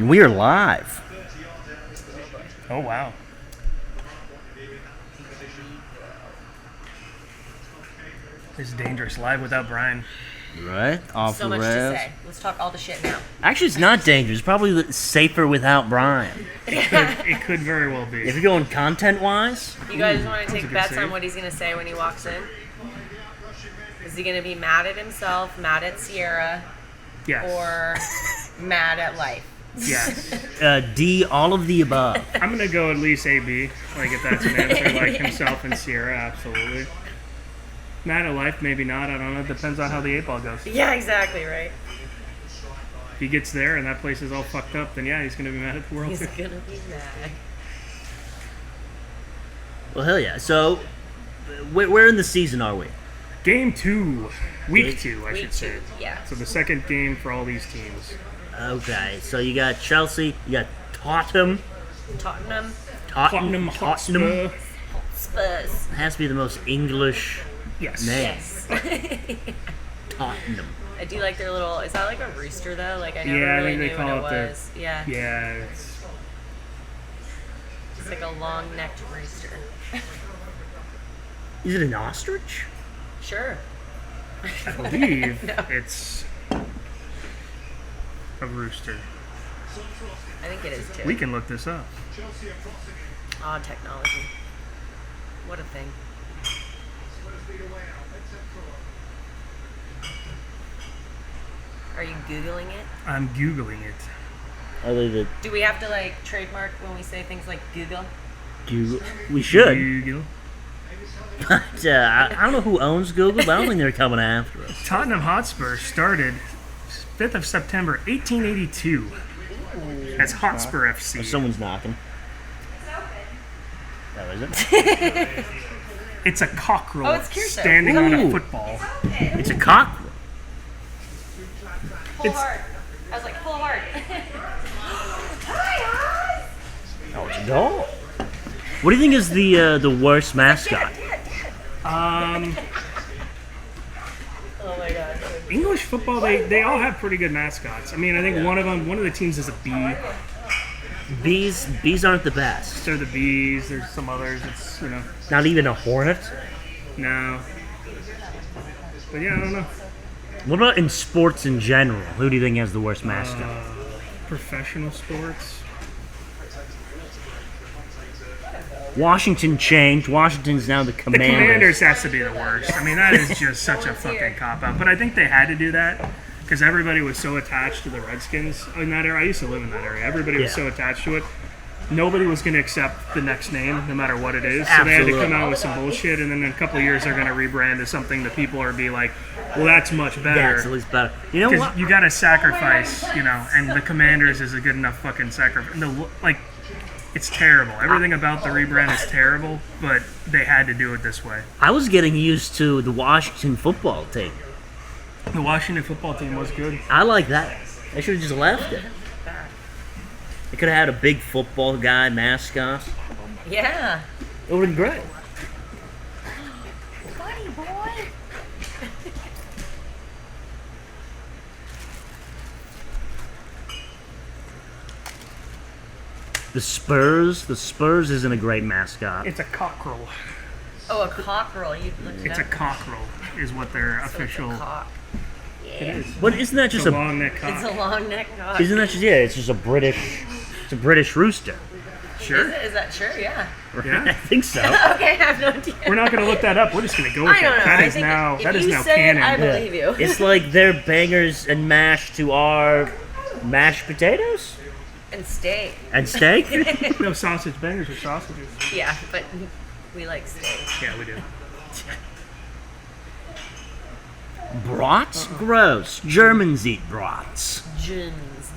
And we are live. Oh, wow. This is dangerous. Live without Brian. Right? Off So the much rails. to say. Let's talk all the shit now. Actually, it's not dangerous. It's probably safer without Brian. It could very well be. If you're going content-wise, You guys want to a take good bets save. on what he's going to say when he walks in? Is he going to be mad at himself, mad at Sierra, Yes. or mad at life? Yes. D, all of the above. I'm going to go at least AB. Like, if that's an answer, like himself and Sierra, absolutely. Mad at life, maybe not. I don't know. It depends on how the 8-ball goes. Yeah, exactly, right? If he gets there and that place is all fucked up, then yeah, he's going to be mad at the world. He's too. going to be mad. Well, hell yeah. So, where in the season are we? Game 2. Week 2, I should Week say. 2, yeah. So the second game for all these teams. Okay, so you got Chelsea, you got Tottenham. Tottenham Tottenham Hotspur. Spurs. It has to be the most English Yes. name. Yes. Tottenham. I do like their little. Is that like a rooster though? Like I never Yeah, I really think they knew call what it it their- was. Yeah. Yeah, It's like a long-necked rooster. Is it an ostrich? Sure. I believe No. it's a rooster. I think it is too. We can look this up. Odd technology. What a thing. Are you Googling it? I'm Googling it. Are they the Do we have to like trademark when we say things like Google? Google? We should. Google. But I don't know who owns Google, but I don't think they're coming after us. Tottenham Hotspur started 5th of September, 1882. As Hotspur Oh, FC. someone's knocking. That was it. It's a cockerel Oh, it's Kirsten. standing on a Ooh. football. It's a cockerel. Pull It's- hard. I was like, pull hard. Oh, it's a dog. What do you think is the worst mascot? Um, Oh my god. English football, they all have pretty good mascots. I mean, I think one of the teams is a bee. Bees aren't the best. They're the bees. There's some others. It's, Not even a hornet. no. But yeah, I don't know. What about in sports in general? Who do you think has the worst mascot? Professional sports. Washington changed. Washington's now the The Commanders. Commanders has to be the worst. I mean, that is just such a fucking cop-out. But I think they had to do that because everybody was so attached to the Redskins in that area. I used to live in that area. Everybody was Yeah. so attached to it. Nobody was going to accept the next name, no matter what it is. So they had to Absolutely. come out with some bullshit, and then in a couple of years they're going to rebrand as something that people are be like, well, that's much Yeah, better. it's at least better. You know Because what? you got to sacrifice, and the Commanders is a good enough fucking sacrifice. It's terrible. Everything about the rebrand is terrible, but they had to do it this way. I was getting used to the Washington football team. The Washington football team was good. I like that. They should have just left it. They could have had a big football guy mascot. Yeah. It would have been great. Buddy boy. The Spurs isn't a great mascot. It's a cockerel. Oh, a cockerel. You looked it It's a up. cockerel is what their So it's a official. cock. It Yeah. is. But isn't that It's just a a long neck It's cock. a long neck cock. isn't that just it's just a British rooster. Sure. Is that true? Yeah. Yeah. I think so. Okay, I have no idea. We're not going to look that up. We're just going to go with I don't it. know. That I is think now if that is you now say canon. it, I believe you. It's like their bangers and mash to our mashed potatoes And steak. and steak. No sausage bangers or sausages. Yeah, but we like steak. Yeah, we do. Brats? Gross. Germans eat brats.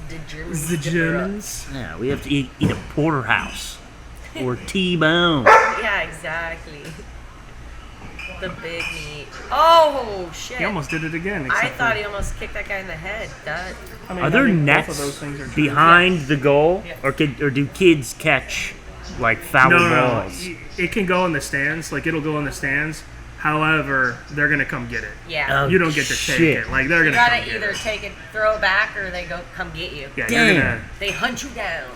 The Germans. The Germans. Yeah, we have to eat a porterhouse or T-bone. Yeah, exactly. The big meat. Oh shit! He almost did it again. I except thought for- he almost kicked that guy in the head. That. I mean, Are I there think both nets of those things are true. behind the goal, Yeah. or do kids catch like foul No, balls? it can go in the stands. Like it'll go in the stands. However, they're gonna come get it. Yeah. Oh, You don't get to take shit. it. Like they're You gonna gotta come get either it. take it, throw it back, or they go come get you. Yeah, Damn. They hunt you down.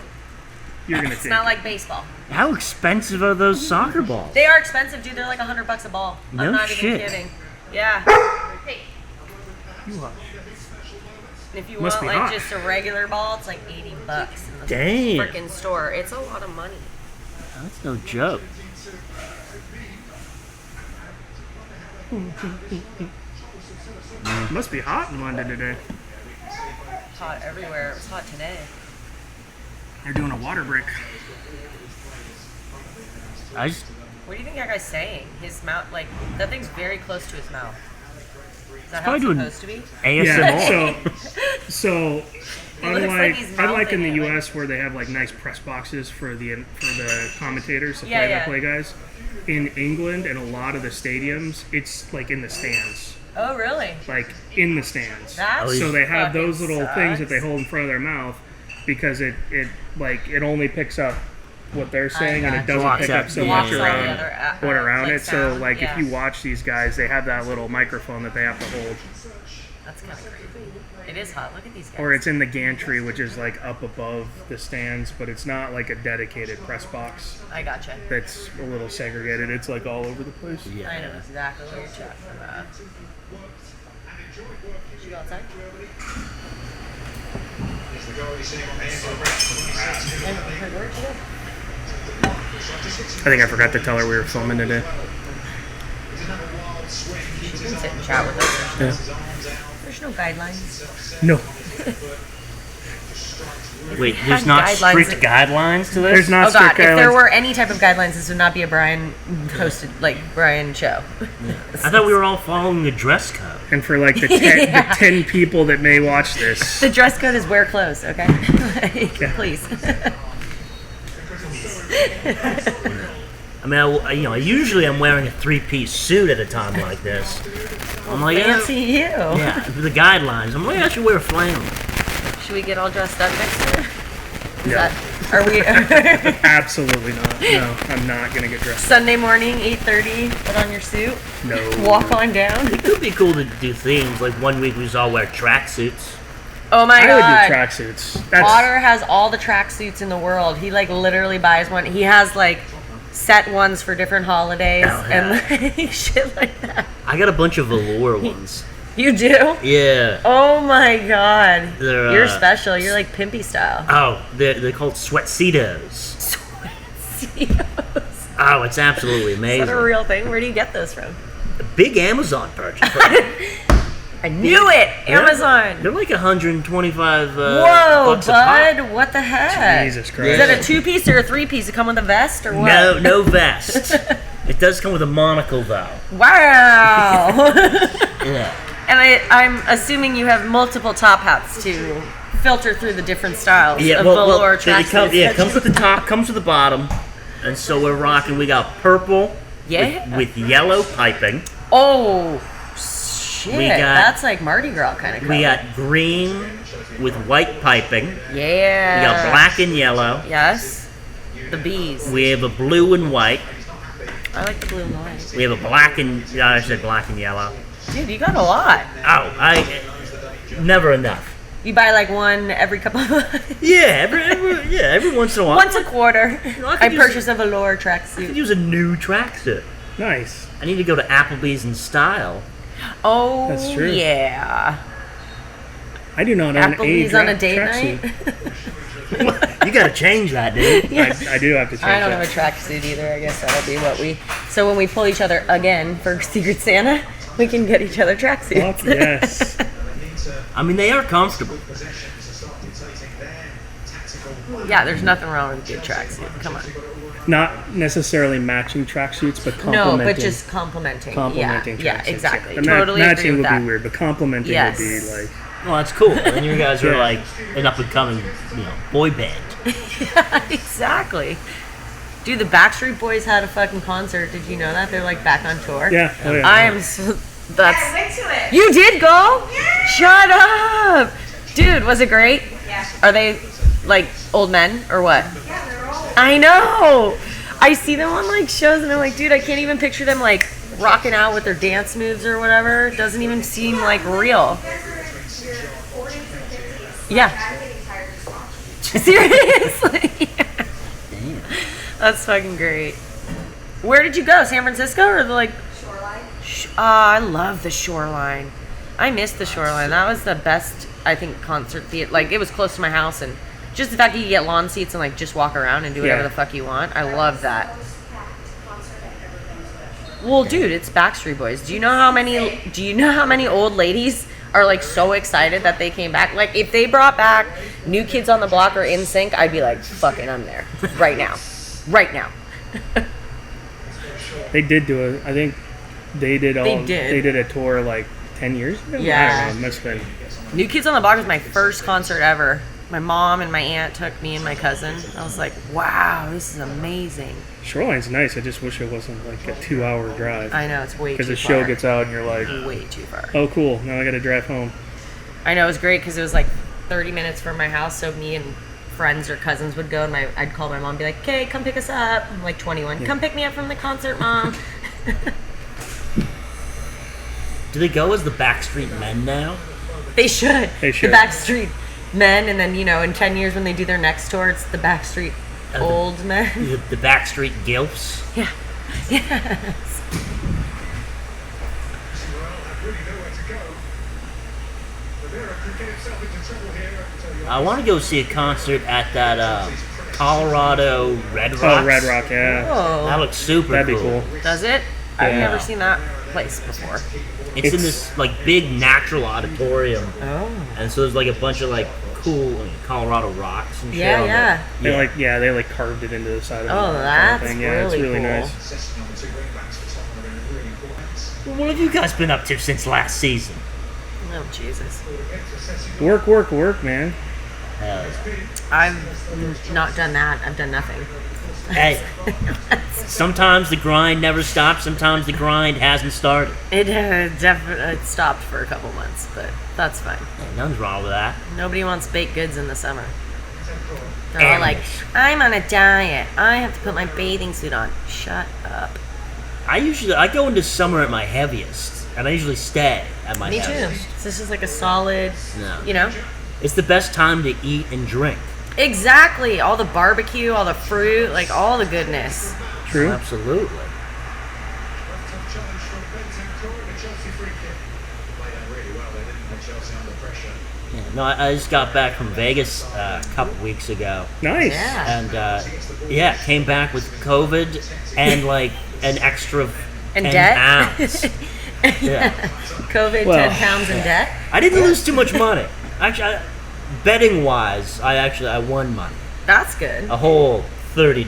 you're gonna It's take not it. like baseball. How expensive are those soccer balls? They are expensive, dude. They're like $100 a ball. No I'm not shit. even kidding. Yeah. You are. And if you Must want be like hot. just a regular ball, it's like $80 in the Damn. freaking store. It's a lot of money. That's no joke. It must be hot in London today. It's hot everywhere. It was hot today. They're doing a water break. I just What do you think that guy's saying? His mouth, like, that thing's very close to his mouth. Is that how probably it's doing- supposed to be? ASMR. Yeah. So looks like he's unlike in the mouthing it, like- U.S. where they have like nice press boxes for the commentators, the Yeah, play-by-play guys, in England and a lot of the stadiums, it's like in the stands, Oh, really? like in the stands. That's So they have those fucking little things that they sucks. hold in front of their mouth because it only picks up what they're saying and it gotcha. doesn't Blocks pick out up so the- much yeah, around yeah. what around like it. So sound, like yeah. if you watch these guys, they have that little microphone that they have to hold. That's kind of crazy. It is hot. Look at these guys. Or it's in the gantry, which is like up above the stands, but it's not like a dedicated press box I gotcha. that's a little segregated. It's like all over the place. I know Yeah. exactly what you're talking about. Should you go outside? I think I forgot to tell her we were filming today. She can sit and chat with us. Yeah. There's no guidelines. No, Wait, had there's not guidelines strict that- guidelines to this? there's not Oh god, strict if there guidelines. were any type of guidelines, this would not be a Brian hosted, like, Brian show. I thought we were all following the dress code. And for like the Yeah. 10 people that may watch this, The dress code is wear clothes, okay? Like, Yeah. please. I mean, I usually I'm wearing a three-piece suit at a time like this. I'm like, Fancy you. yeah, the guidelines. I'm like, I should wear flannel. Should we get all dressed up next year? Is No. that, are we absolutely not. No, I'm not gonna get dressed. Sunday morning, 8:30, put on your suit, No. walk on down? It could be cool to do themes. Like one week we just all wear tracksuits. Oh my I god. would do tracksuits. That's Otter has all the tracksuits in the world. He like literally buys one. He has like set ones for different holidays Oh, yeah. and like shit like that. I got a bunch of velour ones. You do? Yeah. Oh my god. They're, You're special. You're like pimpy style. Oh, they're called sweatcetos. Oh, it's absolutely Is amazing. that a real thing? Where do you get those from? A big Amazon purchase. I knew it! Amazon! They're like 125 Whoa, bucks a pop. bud! What the heck? Jesus Christ. Is that a 2-piece or a 3-piece? It come with a vest or what? No vest. It does come with a monocle though. Wow! Yeah. And I'm assuming you have multiple top hats to filter through the different styles Yeah, of well, velour it tracksuits. it comes with the top, comes with the bottom, and so we're rocking. We got purple Yeah. with yellow piping. Oh, shit. We got- That's like Mardi Gras kind of color. We got green with white piping. Yeah. We got black and yellow. Yes. The bees. We have a blue and white. I like the blue and white. We have a black and I said black and yellow. Dude, you got a lot. Oh, never enough. You buy like one every couple of months. Yeah, every once in a while. Once a quarter. know, I I could use- purchase a velour I could tracksuit. use a new tracksuit. Nice. I need to go to Applebee's in style. Oh, That's true. yeah. I do not own Applebee's on a date tracksuit. night. You gotta change that, dude. I do have to change I don't that. have a tracksuit either. I guess that'll be what we. So when we pull each other again for Secret Santa, we can get each other tracksuits. Fuck yes. I mean, they are comfortable. Yeah, there's nothing wrong with a good tracksuit. Come on. Not necessarily matching tracksuits, but No, complementing. but just complimenting. Complimenting Yeah, tracksuits. exactly. The Totally matching agree with would that. be weird, but complimenting Yes. would be like. Well, that's cool. And you guys are Yeah. like an up and coming, boy band. Exactly. Dude, the Backstreet Boys had a fucking concert. Did you know that? They're like back on tour. Yeah. Oh, yeah. I am so. That's. I went to it. You did go? Yeah. Shut up, dude. Was it great? Yeah. Are they like old men or what? Yeah, they're all. I know. I see them on like shows and I'm like, dude, I can't even picture them like rocking out with their dance moves or whatever. It doesn't even seem like real. Yeah. Seriously. Damn. That's fucking great. Where did you go? San Francisco or like? Shoreline. I love the Shoreline. I miss the Shoreline. That was the best, I think, concert theater. Like, it was close to my house, and just the fact that you get lawn seats and like just walk around and do whatever Yeah. the fuck you want. I love that. Most packed concert I've ever been to. Well, dude, it's Backstreet Boys. Do you know how many old ladies are like so excited that they came back? Like, if they brought back New Kids on the Block or NSYNC, I'd be like, fucking, I'm there right now, right now. They did do it. I think they did They did. a tour like 10 years ago. Yeah. I don't know. It must have been. New Kids on the Block was my first concert ever. My mom and my aunt took me and my cousin. I was like, wow, this is amazing. Shoreline's nice. I just wish it wasn't like a 2-hour drive. I know, it's way too Because far. the show gets out and you're like, way too far. oh, cool. Now I got to drive home. I know, it was great because it was like 30 minutes from my house, so me and friends or cousins would go, and I'd call my mom and be like, okay, come pick us up. I'm like 21. Come pick me up from the concert, Mom. Do they go as the Backstreet Men now? They should. They should. The Backstreet Men, and then, you know, in 10 years when they do their next tour, it's the Backstreet Old Men. The Backstreet Gilfs? Yeah. Yes. I want to go see a concert at that Colorado Red Rocks. Oh, Red Rock, yeah. That Oh, looks super That'd be cool. does it? I've Yeah. never seen that place before. It's in this like big natural auditorium, Oh. and so there's like a bunch of like cool Colorado rocks and shit. Yeah, on yeah. They like carved it into the side of Oh, the that's thing. Yeah, it's really really cool. nice. Well, what have you guys been up to since last season? Oh, Jesus. Work, man. Hell yeah. I've not done that. I've done nothing. Hey, sometimes the grind never stops. Sometimes the grind hasn't started. It definitely stopped for a couple months, but that's fine. Hey, nothing's wrong with that. Nobody wants baked goods in the summer. They're all like, I'm on a diet. I have to put my bathing suit on. Shut up. I go into summer at my heaviest, and I usually stay at my Me too. heaviest. This is like a solid, No. you know? It's the best time to eat and drink. Exactly. All the barbecue, all the fruit, like all the goodness. True. Absolutely. Yeah, no, I just got back from Vegas a couple weeks ago, Nice. Yeah. and came back with COVID and like an extra And 10 debt? pounds. Yeah, COVID, Well, 10 pounds in debt. I didn't lose too much money. Actually, betting wise, I won money, That's good. a whole $30.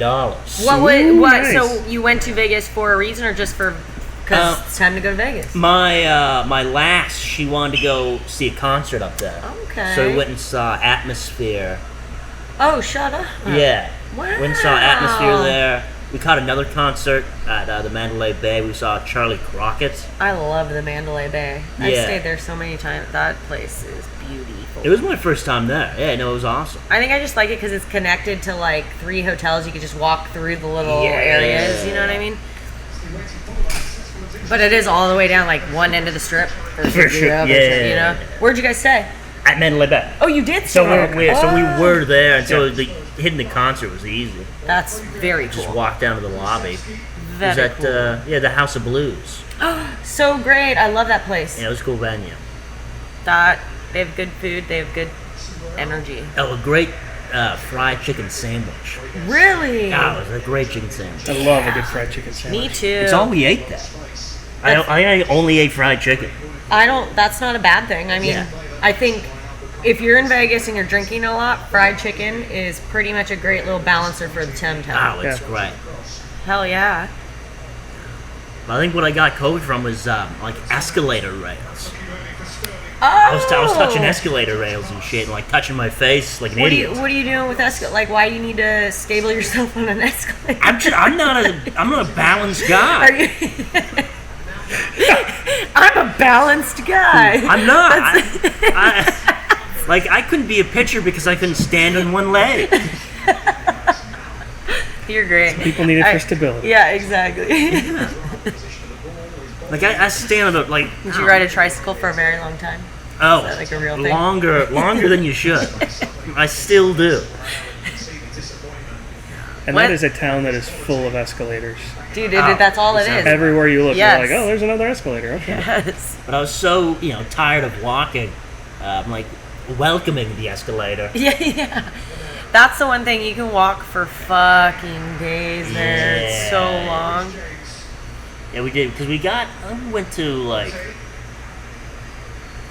Ooh, What? nice. So you went to Vegas for a reason, or just for because Uh, it's time to go to Vegas? My lass, she wanted to go see a concert up there. Okay. So we went and saw Atmosphere. Oh, shut up. Yeah. Wow. Went and saw Atmosphere there. We caught another concert at the Mandalay Bay. We saw Charlie Crockett. I love the Mandalay Bay. I've Yeah. stayed there so many times. That place is beautiful. It was my first time there. Yeah, no, it was awesome. I think I just like it because it's connected to like 3 hotels. You could just walk through the little Yeah. areas. You know what I mean? But it is all the way down like one end of the strip versus For the sure. other. Yeah. You know? Where'd you guys stay? At Mandalay Bay. Oh, you did. So stay. we Oh. were there, and so hitting the concert was easy. That's very cool. Just walk down to the lobby. It was Very at cool. the House of Blues. So great. I love that place. Yeah, it was a cool venue. That they have good food. They have good energy. Oh, a great fried chicken sandwich. Really? Oh, it was a great chicken sandwich. I love a good fried chicken sandwich. Me too. It's all we ate there. I only ate fried chicken. I don't. That's not a bad thing. I mean, Yeah. I think if you're in Vegas and you're drinking a lot, fried chicken is pretty much a great little balancer for the Tum Tum. Oh, it's Yeah. great. Hell yeah. I think what I got COVID from was like escalator rails. Oh. I was touching escalator rails and shit, and like touching my face like an What idiot. are you doing with escalator? Like, why do you need to stable yourself on an escalator? I'm not a balanced guy. Are you? I'm a balanced guy. I'm not. I couldn't be a pitcher because I couldn't stand on one leg. You're great. People need it for stability. Yeah, exactly. Like I stand up like. Did you ride a tricycle for a very long time? Oh, Is that like a real thing? longer than you should. I still do. And What? that is a town that is full of escalators. Dude, that's all it is. Everywhere you look, Yes. you're like, oh, there's another escalator. Okay. Yes. But I was so tired of walking. I'm like welcoming the escalator. Yeah. That's the one thing you can walk for fucking days there. It's so long. Yeah, we did because we went to like.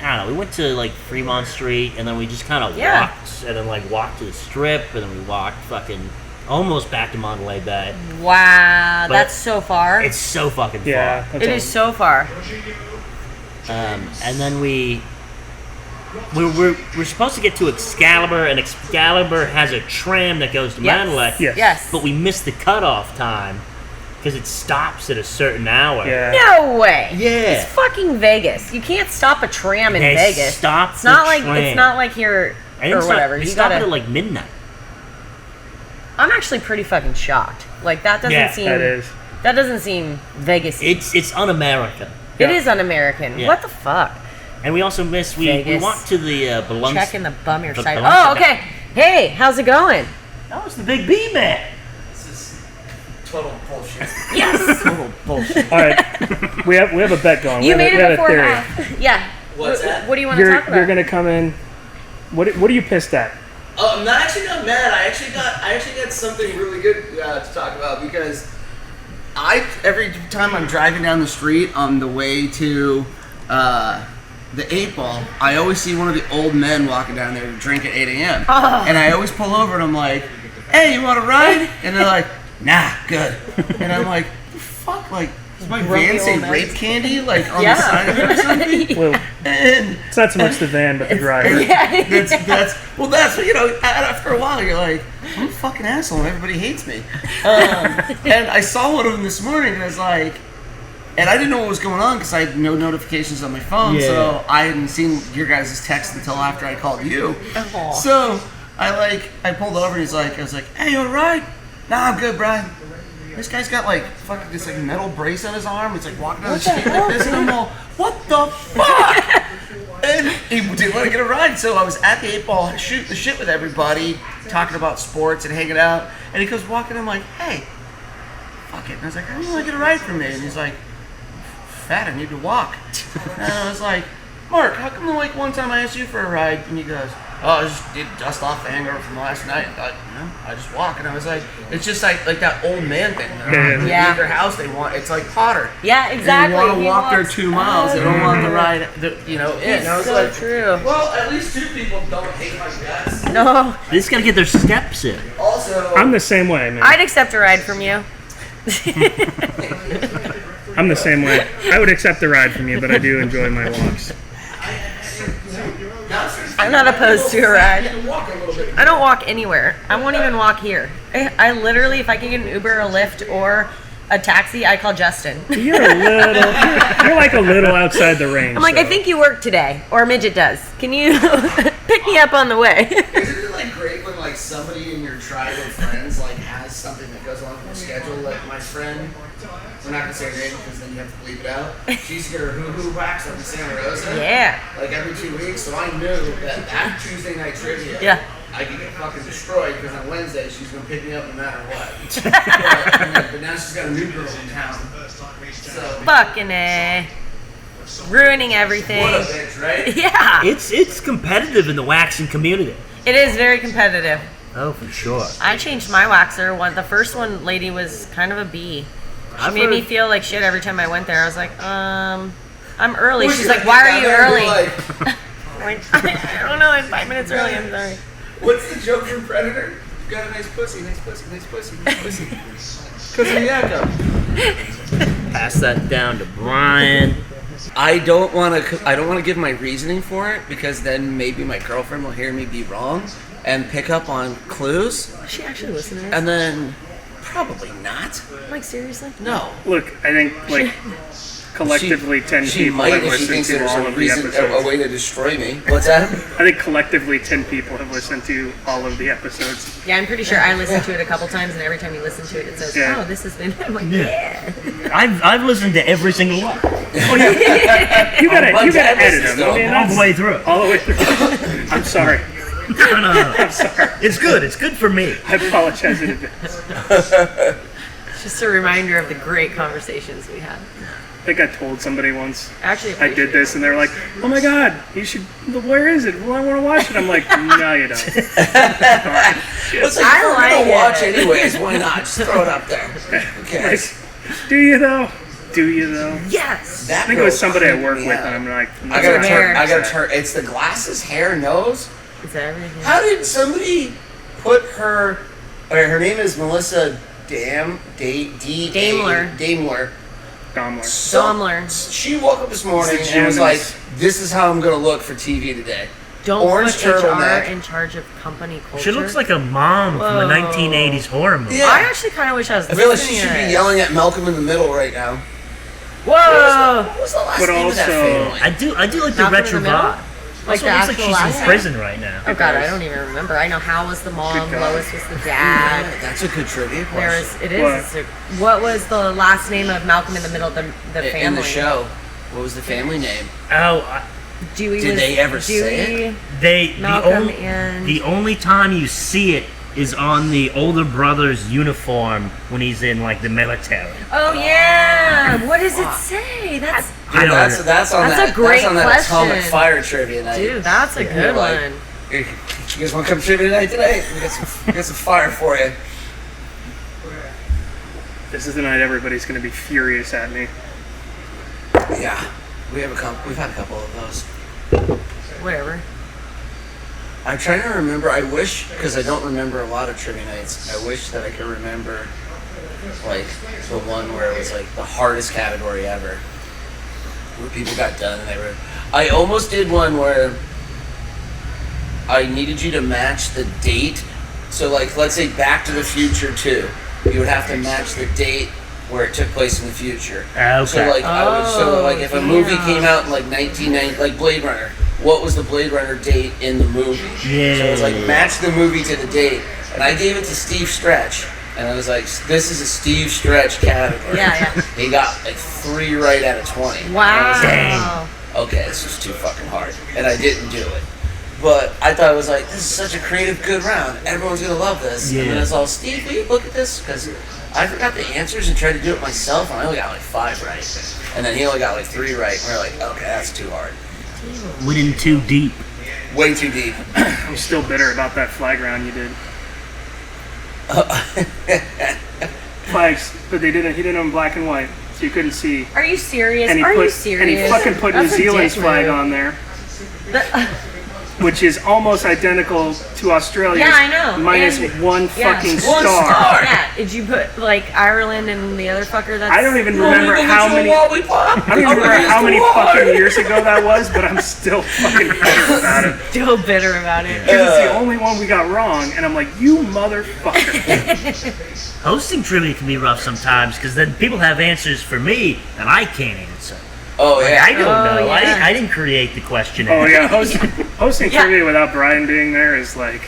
I don't know. We went to like Fremont Street, and then we just kind of walked, and then like walked to the Strip, and then we walked fucking almost back to Monterey Bay. Wow, But that's so far. It's so fucking Yeah. far. It is so far. And then we're supposed to get to Excalibur, and Excalibur has a tram that goes to Mandalay. Yes. Yes. But we missed the cutoff time because it stops at a certain hour. Yeah. No way. Yeah. It's fucking Vegas. You can't stop a tram in They Vegas. stopped It's not the like tram. it's not like here And or whatever. They You stopped gotta. at like midnight. I'm actually pretty fucking shocked. Like that doesn't Yeah, seem. That is. That doesn't seem Vegas. It's un-American. It is un-American. Yeah. What the fuck? And we also missed. We Vegas. walked to the Balenciaga. Checking the bum your the side. Balenciaga. Oh, okay. Hey, how's it going? That was the Big B man. This is total bullshit. Yes. Total bullshit. All right. we have a bet going. You we have, made we it have a before theory. half. Yeah. What's that? What do you want to talk about? You're gonna come in. What are you pissed at? I'm not actually not mad. I actually got something really good to talk about because every time I'm driving down the street on the way to the 8 Ball, I always see one of the old men walking down there to drink at 8 a.m. And I always pull over and I'm like, "Hey, you want to ride?" And they're like, "Nah, good." And I'm like, "The fuck, like." Does my Grumpy van say old man. rape candy like on Yeah. the side of it or something? Well, And it's not so much the van, but the driver. that's after a while you're like, I'm a fucking asshole and everybody hates me. And I saw one of them this morning and I was like, and I didn't know what was going on because I had no notifications on my phone, so I hadn't seen your guys' text until after I called you. Aw. So I pulled over and I was like, "Hey, you want to ride?" "Nah, I'm good, Brian." This guy's got like fucking this like metal brace on his arm. He's like walking down the street like this, and I'm all, "What the fuck?" And he didn't want to get a ride, so I was at the 8 Ball shooting the shit with everybody, talking about sports and hanging out. And he goes walking, I'm like, "Hey, fuck it." And I was like, "How do you want to get a ride from me?" And he's like, "Fat, I need to walk." And I was like, "Mark, how come like one time I asked you for a ride and you goes, oh, I just did dust off the hangover from last night. I just walk." And I was like, it's just like that old man thing. They leave their house, it's like Potter. Yeah, exactly. They want to He walk their walks 2 miles. They don't want the ride, in. And I was so like, true. well, at least 2 people don't hate my guts. No, They just gotta get their steps in. Also, I'm the same way, man. I'd accept a ride from you. I'm the same way. I would accept the ride from you, but I do enjoy my walks. I'm not opposed to a ride. walk a little bit. I don't walk anywhere. I won't even walk here. I literally, if I can get an Uber, a Lyft, or a taxi, I call Justin. You're like a little outside the range. I'm like, so. I think you work today, or a midget does. Can you pick me up on the way? Isn't it like great when like somebody in your tribe of friends like has something that goes along with the schedule? Like my friend, we're not gonna say her name because then you have to bleep it out. She used to get her hoo-hoo wax up in Santa Rosa. Yeah. Like every 2 weeks, so I knew that Tuesday night trivia, Yeah. I could get fucking destroyed because on Wednesday she's gonna pick me up no matter what. but now she's got a new girl in town. So Fucking A. Ruining everything. what a bitch, right? Yeah. It's competitive in the waxing community. It is very competitive. Oh, for sure. I changed my waxer. The first one lady was kind of a B. She I've made me heard- feel like shit every time I went there. I was like, I'm early. Would She's you like, get why are down you there and be early? like, I'm like, I don't know. I'm 5 minutes early. I'm sorry. what's the joke from Predator? You got a nice pussy, nice pussy, nice pussy, nice pussy. Because of the echo. Pass that down to Brian. I don't want to give my reasoning for it because then maybe my girlfriend will hear me be wrong and pick up on clues, Does she actually listen to this? and then probably not. Like, seriously? No. Look, I think like collectively 10 She people might have if she listened thinks to there's all a of the reason, a episodes. way to destroy me. What's that? I think collectively 10 people have listened to all of the episodes. Yeah, I'm pretty sure I listened to it a couple times, and every time you listen to it, it says, Yeah. oh, this has been. I'm like, yeah. I've listened to every single one. You gotta edit them. I mean, all the way through. All the way through. I'm sorry. No. I'm sorry. It's good. It's good for me. I apologize in advance. Just a reminder of the great conversations we had. I think I told somebody once Actually, I did this, and they're like, "Oh my god, you should. Where is it? Well, I want to watch it." I'm like, "No, you don't." It's like, I we're like gonna it. watch anyways. Why not? Just throw it up there. Who cares? Do you though? Do you though? Yes. That I think it was girl somebody I creeped work me with, out. and I'm like, I gotta It's turn. hair. I gotta turn. It's the glasses, hair, nose. It's everything. How did somebody put her? Her name is Melissa Daimler. Daimler. Daimler. Daimler. She woke up this morning It's a and was like, gymnast. "This is how I'm gonna look for TV today." Don't Orange put HR turtleneck. in charge of company culture. She looks like a mom from a Whoa. 1980s horror movie. Yeah. I actually kind of wish I was. I feel like she listening should to be this. yelling at Malcolm in the Middle right now. Whoa! What was the last But name of that also- family? I do like the Malcolm in retro the Middle? vibe. Like Also, the looks like actual she's last in name? prison right now. Oh god, I don't even remember. I know Hal was the mom, Good God. Lois was the dad. That's a good trivia There question. is, it is. What? it's a- what was the last name of Malcolm in the Middle? The family. In the show, what was the family name? Oh, Dewey Did was they ever Dewey, say Malcolm and the only time you see it is on the older brother's uniform when he's in like the military. oh yeah. What does it say? That's I don't know. That's on That's a that. great that's on that Atomic question. Fire trivia night. dude. That's a Yeah, good like- one. You guys want to come trivia night today? We got some fire for you. This is the night everybody's gonna be furious at me. Yeah, we've had a couple of those. Whatever. I'm trying to remember. I wish, because I don't remember a lot of trivia nights. I wish that I could remember, like the one where it was like the hardest category ever, where people got done and they were. I almost did one where I needed you to match the date. So, like, let's say Back to the Future 2, you would have to match the date where it took place in the future. Okay. So, like, if a movie came out in like 1990, like Blade Runner, what was the Blade Runner date in the movie? Yeah. So it was like match the movie to the date, and I gave it to Steve Stretch, and I was like, this is a Steve Stretch category. Yeah, yeah. He got like 3 right out of 20. And I Wow. was like, Dang. okay, this is too fucking hard, and I didn't do it. But I thought it was like, this is such a creative, good round. Everyone's gonna love this. And then Yeah. it's all, Steve, will you look at this? Because I forgot the answers and tried to do it myself, and I only got like 5 right. And then he only got like 3 right. And we we're like, okay, that's too hard. Went in too deep. Way too deep. I'm still bitter about that flag round you did. Flags, but he did them in black and white, so you couldn't see. Are you serious? And he Are put you serious? and he fucking put That's New a Zealand's dick flag move. on there, which is almost identical to Australia's. Yeah, I know. Minus And- one yeah. fucking One star. star. Yeah. Did you put like Ireland and the other fucker? That's I don't even remember how many. I don't even remember how many fucking years ago that was, but I'm still fucking bitter about it. still bitter about it. Because it's the only one we got wrong, and I'm like, you motherfucker. Hosting trivia can be rough sometimes because then people have answers for me that I can't answer. Oh, Like, yeah. I don't know. yeah. I didn't create the question. Oh yeah, hosting Yeah. trivia without Brian being there is like,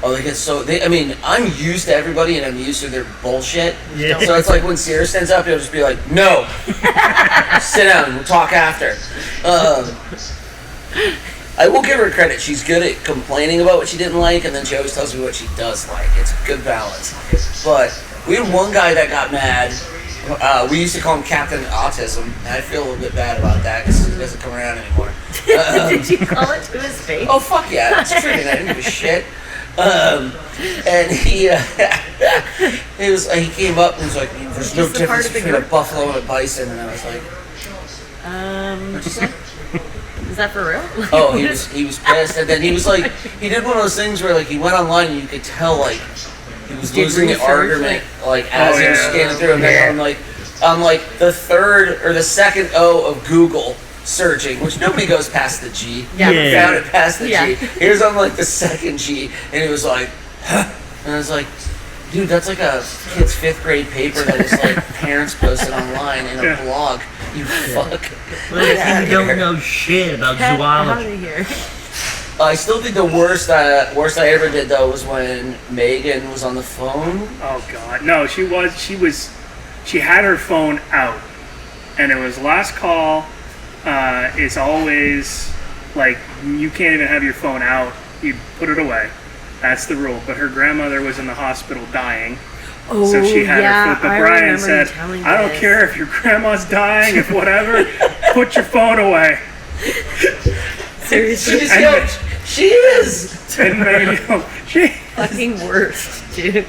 Oh, they get so. I mean, I'm used to everybody and I'm used to their bullshit. Yeah. So it's like when Sierra stands up, he'll just be like, no. Sit down. We'll talk after. I will give her credit. She's good at complaining about what she didn't like, and then she always tells me what she does like. It's a good balance. But we had one guy that got mad. We used to call him Captain Autism, and I feel a little bit bad about that because he doesn't come around anymore. Did you call it to his face? Oh, fuck yeah. It's true. I didn't give a shit. And he came up and was like, there's no Just the part difference of the between a group. buffalo and a bison. And I was like, what'd you say? Is that for real? Oh, he was pissed. And then he was like, he did one of those things where like he went online and you could tell like he was Did losing the research, argument like as he was yeah. scanning through. And then on like the third or the second O of Google searching, which nobody goes past the G. Yeah. We found it past the Yeah. G. He was on like the second G, and he was like, huh. And I was like, dude, that's like a kid's 5th grade paper that his like parents posted online in a Yeah. blog. You fuck. Well, Get outta you don't here. know shit about Get out zoology. of here. I still think the worst I ever did though was when Megan was on the phone. oh god, no, she had her phone out, and it was last call. It's always like you can't even have your phone out. You put it away. That's the rule. But her grandmother was in the hospital dying. So she had her foot. But Brian said, I don't care if your grandma's dying, if whatever, put your phone away. Seriously. She is. And maybe, she, Fucking worst, dude.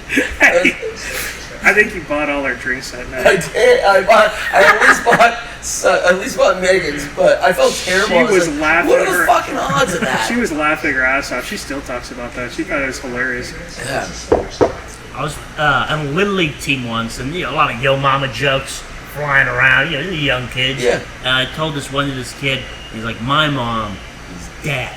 I think you bought all our drinks that night. I did. I at least bought Megan's, but I felt terrible. She I was was like, laughing what at are her. the fucking odds of that? She was laughing her ass off. She still talks about that. She thought it was hilarious. Yeah. I was on a Little League team once, and a lot of yo mama jokes flying around, the young kids. Yeah. And I told this kid, he's like, my mom is dead.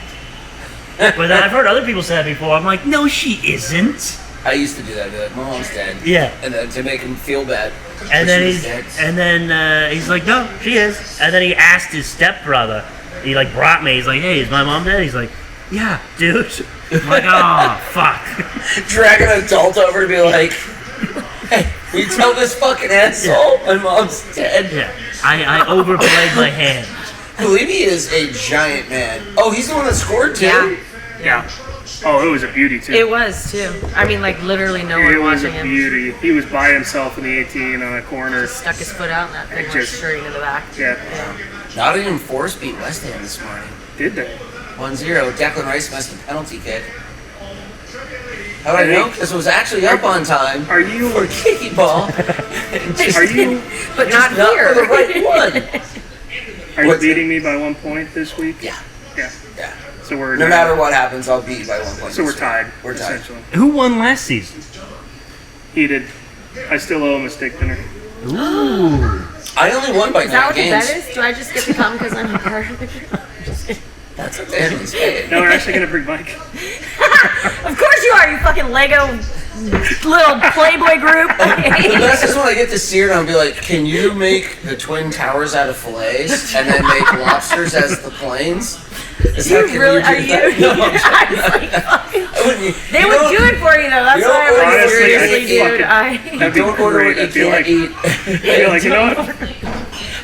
But then I've heard other people say that before. I'm like, no, she isn't. I used to do that. I'd be like, my mom's dead. Yeah. And then to make him feel bad. And But then he's like, no, she is. And then he asked his stepbrother. He like brought me. He's like, hey, is my mom dead? He's like, yeah, dude. I'm like, oh, fuck. drag an adult over to be like, hey, will you tell this fucking asshole my mom's dead? Yeah. I overplayed my hand. Believe he is a giant man. Oh, he's the one that scored too? Yeah. Yeah. Oh, it was a beauty too. It was too. I mean, like literally no It one was a watching him. beauty. He was by himself in the 18 on a corner. Stuck his foot out and that thing went Just- straight into the back. Yeah. Nottingham Forest beat West Ham this morning. Did they? 1-0. Declan Rice missed a penalty kick. How do I know? Because it was actually up on time. Are you? For Kicky Ball. Are you? But not Not here. for the right one. Are you What's beating me by 1 point this week? Yeah. Yeah. Yeah. So we're No matter what happens, I'll beat you by 1 point. So we're tied. We're tied. Essentially. Who won last season? He did. I still owe him a steak dinner. Ooh. I only won by Is that 9 what the games. bet is? Do I just get to come because I'm a part of the group? Just kidding. That's what Andy's saying. No, we're actually gonna bring Mike. Of course you are, you fucking Lego little Playboy group. The best is when I get to Sear and I'll be like, can you make the Twin Towers out of fillets and then make lobsters as the planes? Is You can really do are you? that? No, I'm I was like, fucking- I wouldn't- they you would don't- do it for you though. That's you why I'm don't like, order seriously, what you dude. That'd You be don't order great. what you I'd be like, can't eat. I'd be like, you know what?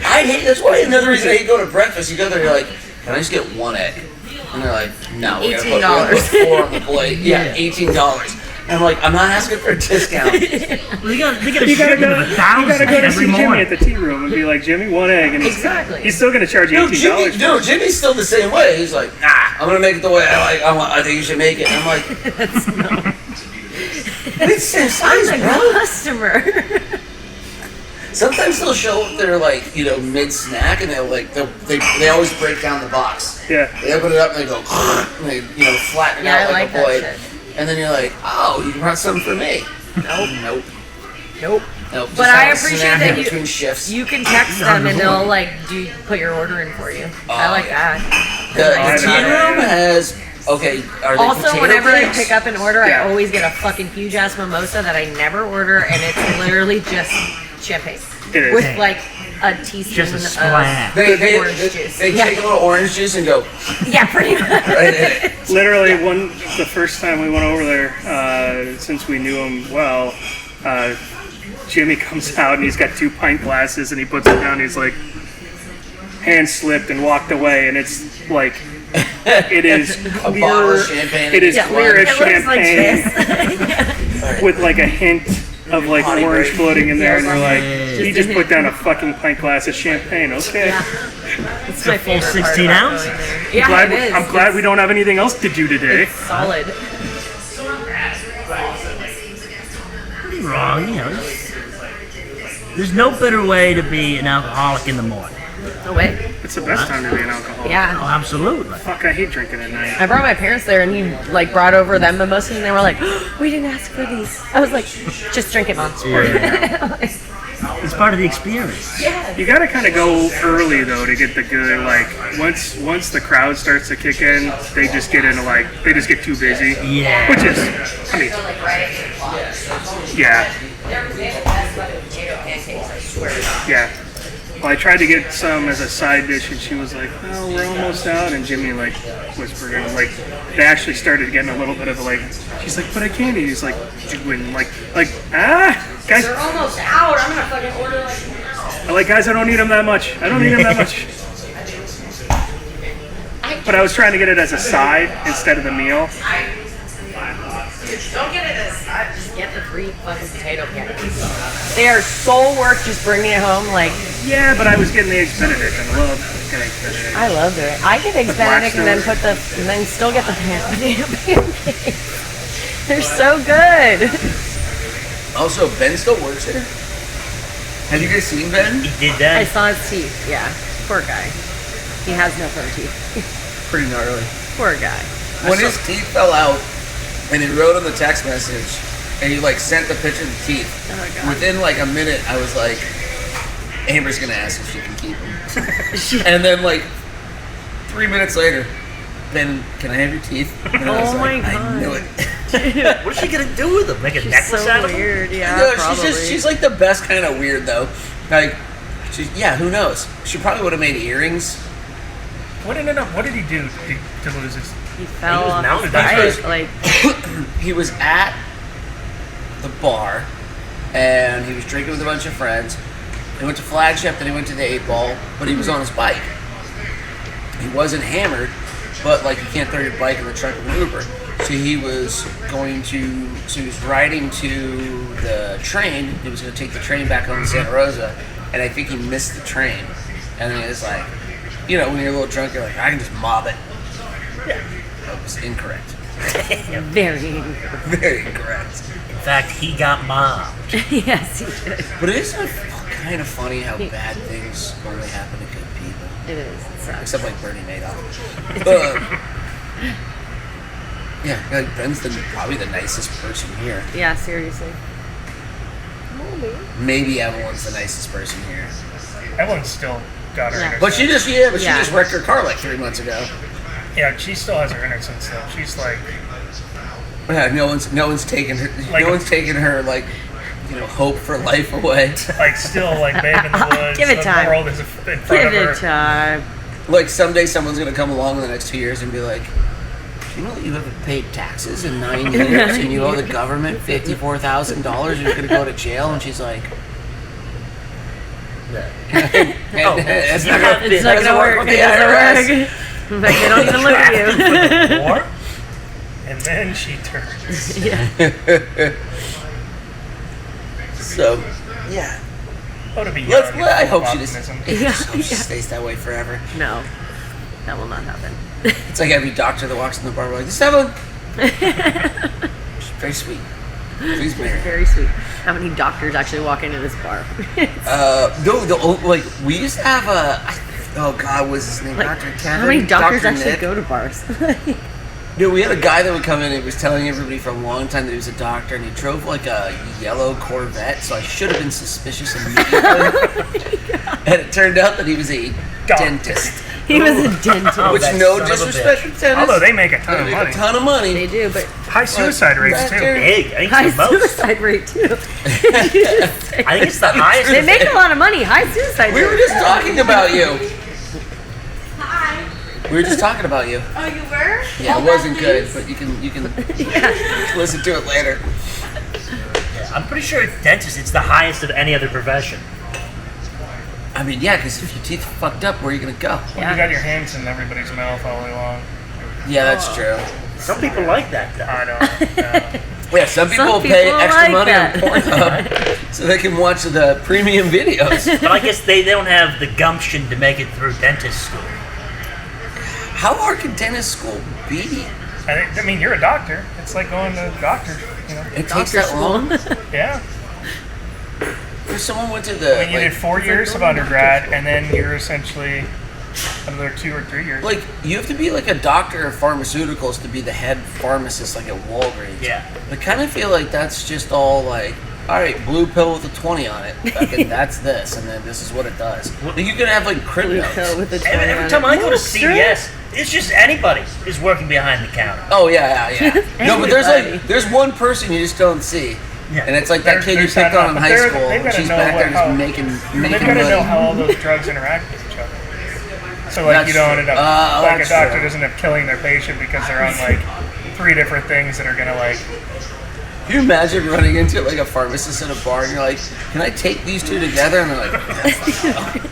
I hate, that's why another reason I hate going to breakfast. You go there, you're like, can I just get 1 egg? And they're like, no, we gotta put $18. 4 on the plate. Yeah, $18. And I'm like, I'm not asking for a discount. Well, they got a You gotta shipment go. of You gotta 1,000 go to every see Jimmy morning. at the tea room and be like, Jimmy, 1 egg, and Exactly. he's still gonna charge you $18. No, Jimmy's still the same way. He's like, nah, I'm gonna make it the way I like. I think you should make it. And I'm like, it's the same size, I'm bro. a customer. Sometimes they'll show up there like, mid snack, and they always break down the box. Yeah. They open it up and they go, and they flatten it Yeah, out I like like a blade. that shit. And then you're like, oh, you brought something for me. Nope. Nope. But I just have a appreciate snack that in you- between shifts. You can text them and they'll like put your order in for you. I like yeah. that. The tea Yeah. room has are they Also, potato whenever I cakes? pick up an order, Yeah. I always get a fucking huge ass mimosa that I never order, and it's literally just champagne It is. with like a teaspoon Just a of splash. They orange juice. take a little orange juice and go Yeah, pretty much. right in it. Literally, the first time we went over there, since we knew him well, Jimmy comes out and he's got 2 pint glasses and he puts it down. He's like, hand slipped and walked away, and it's like, it is A clear. bottle of champagne. It is Yeah, clear as it looks like champagne this. with like a hint of like Honey orange break. floating in there, and you're like, Yeah. he just put down a fucking pint glass of champagne. Okay. It's my full favorite part 16 about ounce? going there. Yeah, it is. I'm glad we don't have anything else to do today. It's solid. Nothing wrong, there's no better way to be an alcoholic in the morning. No way. It's the best time to be an alcoholic. Oh, Yeah. absolutely. Fuck, I hate drinking at night. I brought my parents there, and he like brought over them mimosas, and they were like, oh, "We didn't ask for these." I was like, "Just drink it, mom." It's part of the experience. You gotta kind of go early though to get the good. Like once the crowd starts to kick in, they just get too busy. Yeah. Which is, I mean, yeah, yeah. Well, I tried to get some as a side dish, and she was like, "Oh, we're almost out." And Jimmy like whispered, and like they actually started getting a little bit of like. She's like, "But I can't eat." He's like, doing guys. They're almost out. I'm gonna fucking order like. guys, I don't need them that much. I don't need them that much. But I was trying to get it as a side instead of the meal. Don't get it as a side. Just get the 3 fucking potato pancakes. They are so worth just bringing it home. Like, Yeah, but I was getting the Eggs Benedict. I love getting Eggs Benedict. I love it. I get Eggs Benedict and then still get the potato pancakes. They're so good. Also, Ben still works here. Have you guys seen Ben? He did I that. saw his teeth. Yeah, poor guy. He has no front teeth. Pretty gnarly. Poor guy. When his teeth fell out, and he wrote on the text message, and he like sent the picture of the teeth. Oh my God. Within like a minute, I was like, Amber's gonna ask if she can keep them. And then like 3 minutes later, Ben, can I have your teeth? And I was Oh my like, God. I knew it. What's she gonna do with them? Make a She's necklace so out of them? weird. Yeah, No, probably. she's like the best kind of weird though. Like, who knows? She probably would have made earrings. What did he do to lose his? He fell was off mounted his by bike. first. Like, He was at the bar, and he was drinking with a bunch of friends. He went to Flagship, then he went to the 8 Ball, but he was on his bike. He wasn't hammered, but like you can't throw your bike in the trunk of an Uber. So he was riding to the train. He was going to take the train back home to Santa Rosa, and I think he missed the train. And then he was like, when you're a little drunk, you're like, I can just mob it. Yeah. That was incorrect. very. Very incorrect. In fact, he got mobbed. Yes, he did. But isn't it kind of funny how bad things only happen to good people? It is. It sucks. Except like Bernie Madoff. Yeah, like Ben's probably the nicest person here. Yeah, seriously. Maybe Evelyn's the nicest person here. Evelyn's still got her. Yeah. innocence. But she just Yeah. wrecked her car like 3 months ago. Yeah, she still has her innocence though. She's like, Yeah, no one's taking her like hope for life away. still like babe in the woods. Give it the time. world is in front Give of her. it time. Like someday someone's gonna come along in the next 2 years and be like, do you know that you haven't paid taxes in 9 years and you owe the government $54,000? You're gonna go to jail, and she's like, it's not gonna, It's not gonna work. with It the doesn't IRS. work. In fact, they don't even look at you. War, and then she turns. Yeah. So, yeah. Oh, to be young Let's, and I full hope of she just, optimism. I just hope she stays that way forever. No, that will not happen. It's like every doctor that walks in the bar, we're like, this is Evelyn. She's very sweet. Please marry. Very sweet. How many doctors actually walk into this bar? We used to have oh God, what's his name? Like, Dr. Kevin? how many doctors Dr. actually Nick? go to bars? Dude, we had a guy that would come in and he was telling everybody for a long time that he was a doctor, and he drove like a yellow Corvette, so I should have been suspicious immediately. And it turned out that he was a dentist. He was a dentist. Which, that no son of a disrespect to dentists. Although they make a ton They of make money. a ton of money. They do, but High suicide rates too. Doctor- Big. I think high it's the most. suicide rate too. I think it's the highest. They make a lot of money. High suicide We rate. were just talking about you. Hi. We were just talking about you. Oh, you were? Yeah, Oh, it wasn't that good, means- but you can listen to it later. I'm pretty sure it's dentist. It's the highest of any other profession. I mean, yeah, because if your teeth are fucked up, where are you gonna go? When you got your hands in everybody's mouth all day long. Yeah, that's true. Some people like that, though. I don't know. Yeah, some people Some pay people extra like money that. on Pornhub so they can watch the premium videos. But I guess they don't have the gumption to make it through dentist school. How hard can dentist school be? I mean, you're a doctor. It's like going to the doctor. You know. It takes that long? Yeah. If someone went to the I mean, you did 4 years of undergrad, and then you're essentially another 2 or 3 years. like you have to be like a doctor of pharmaceuticals to be the head pharmacist, like at Walgreens. Yeah. I kind of feel like that's just all like, all right, blue pill with a 20 on it. Okay, that's this, and then this is what it does. Like, you could have like crib Blue notes. pill with the Every time I go to CVS, it's just anybody is working behind the counter. Oh yeah. No, but Everybody. there's one person you just don't see. Yeah. And it's like that kid you There's picked that on in but high they're- school. they've gotta She's know back there what- just how- making They've got to money. know how all those drugs interact with each other. So like That's you don't end up true. like a That's doctor true. doesn't end up killing their patient because they're on like 3 different things that are gonna like Can you imagine running into like a pharmacist in a bar and you're like, can I take these two together? And they're like,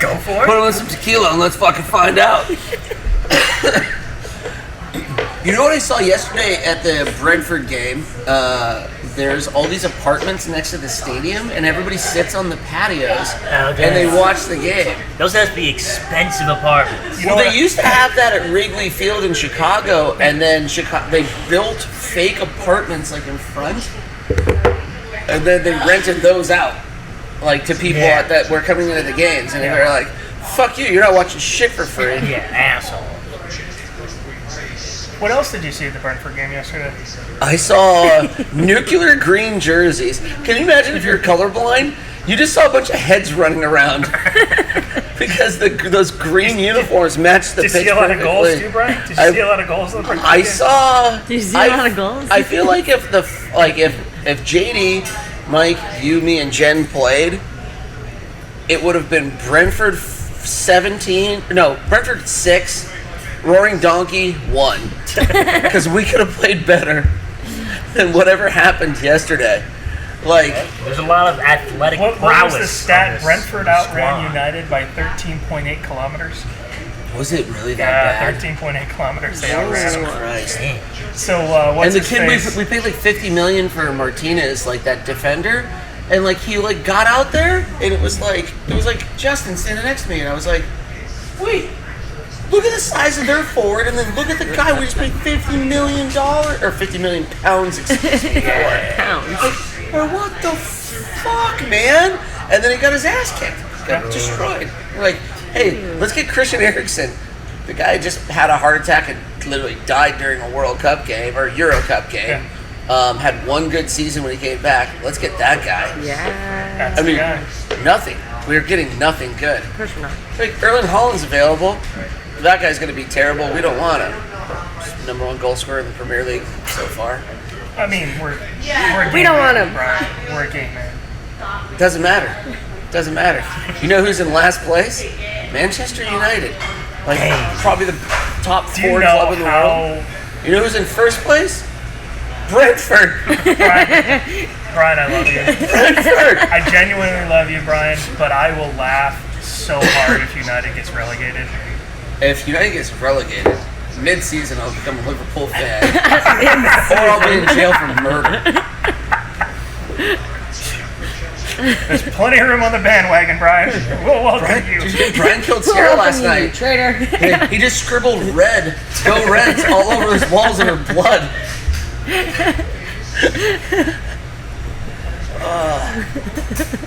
Go for put it. them with some tequila and let's fucking find out. You know what I saw yesterday at the Brentford game? There's all these apartments next to the stadium, and everybody sits on the patios and they watch the game. Those have to be expensive apartments. You know Well, what? they used to have that at Wrigley Field in Chicago, and then they built fake apartments like in front, and then they rented those out, like to people that were coming into the games, and they were like, "Fuck you! You're not watching shit for free." Yeah, asshole. What else did you see at the Brentford game yesterday? I saw nuclear green jerseys. Can you imagine if you're colorblind? You just saw a bunch of heads running around because those green uniforms match the Did pitch you see a lot of goals perfectly. too, Brian? Did you see a lot of goals in the Brentford I game? saw. Did you see a lot of goals? I feel like if JD, Mike, you, me, and Jen played, it would have been Brentford 6, Roaring Donkey 1, because we could have played better than whatever happened yesterday. Like, There's a lot of athletic What prowess. was the on stat? this Brentford outran squad. United by 13.8 kilometers. was it really that Yeah, bad? 13.8 kilometers they Jesus outran. Christ. So what's And the his kid face? we paid like $50 million for Martinez, like that defender, and like he like got out there, and it was like Justin standing next to me, and I was like, wait, look at the size of their forward, and then look at the guy we just paid $50 million or £50 million pounds, excuse me, for. Pounds. Or what the fuck, man? And then he got his ass kicked, got destroyed. We're like, hey, let's get Christian Eriksen. The guy just had a heart attack and literally died during a World Cup game or Euro Cup game. Had one good season when he came back. Let's get that guy. Yeah. That's I the mean, guy. nothing. We're getting nothing good. Of course not. Like Erling Haaland's available. That guy's going to be terrible. We don't want him. He's number one goal scorer in the Premier League so far. I mean, we're a We game don't want man, him. Brian. We're a game man. Doesn't matter. Doesn't matter. You know who's in last place? Manchester United. Like probably the top Do you 4 know club in the world. how You know who's in first place? Brentford. Brian, I love you. Brentford. I genuinely love you, Brian, but I will laugh so hard if United gets relegated. If United gets relegated, mid-season I'll become a Liverpool fan. Or I'll be in jail for murder. There's plenty of room on the bandwagon, Brian. We'll welcome you. Brian killed Sierra last Welcome you, night. traitor. He just scribbled red, go Reds, all over his walls in her blood.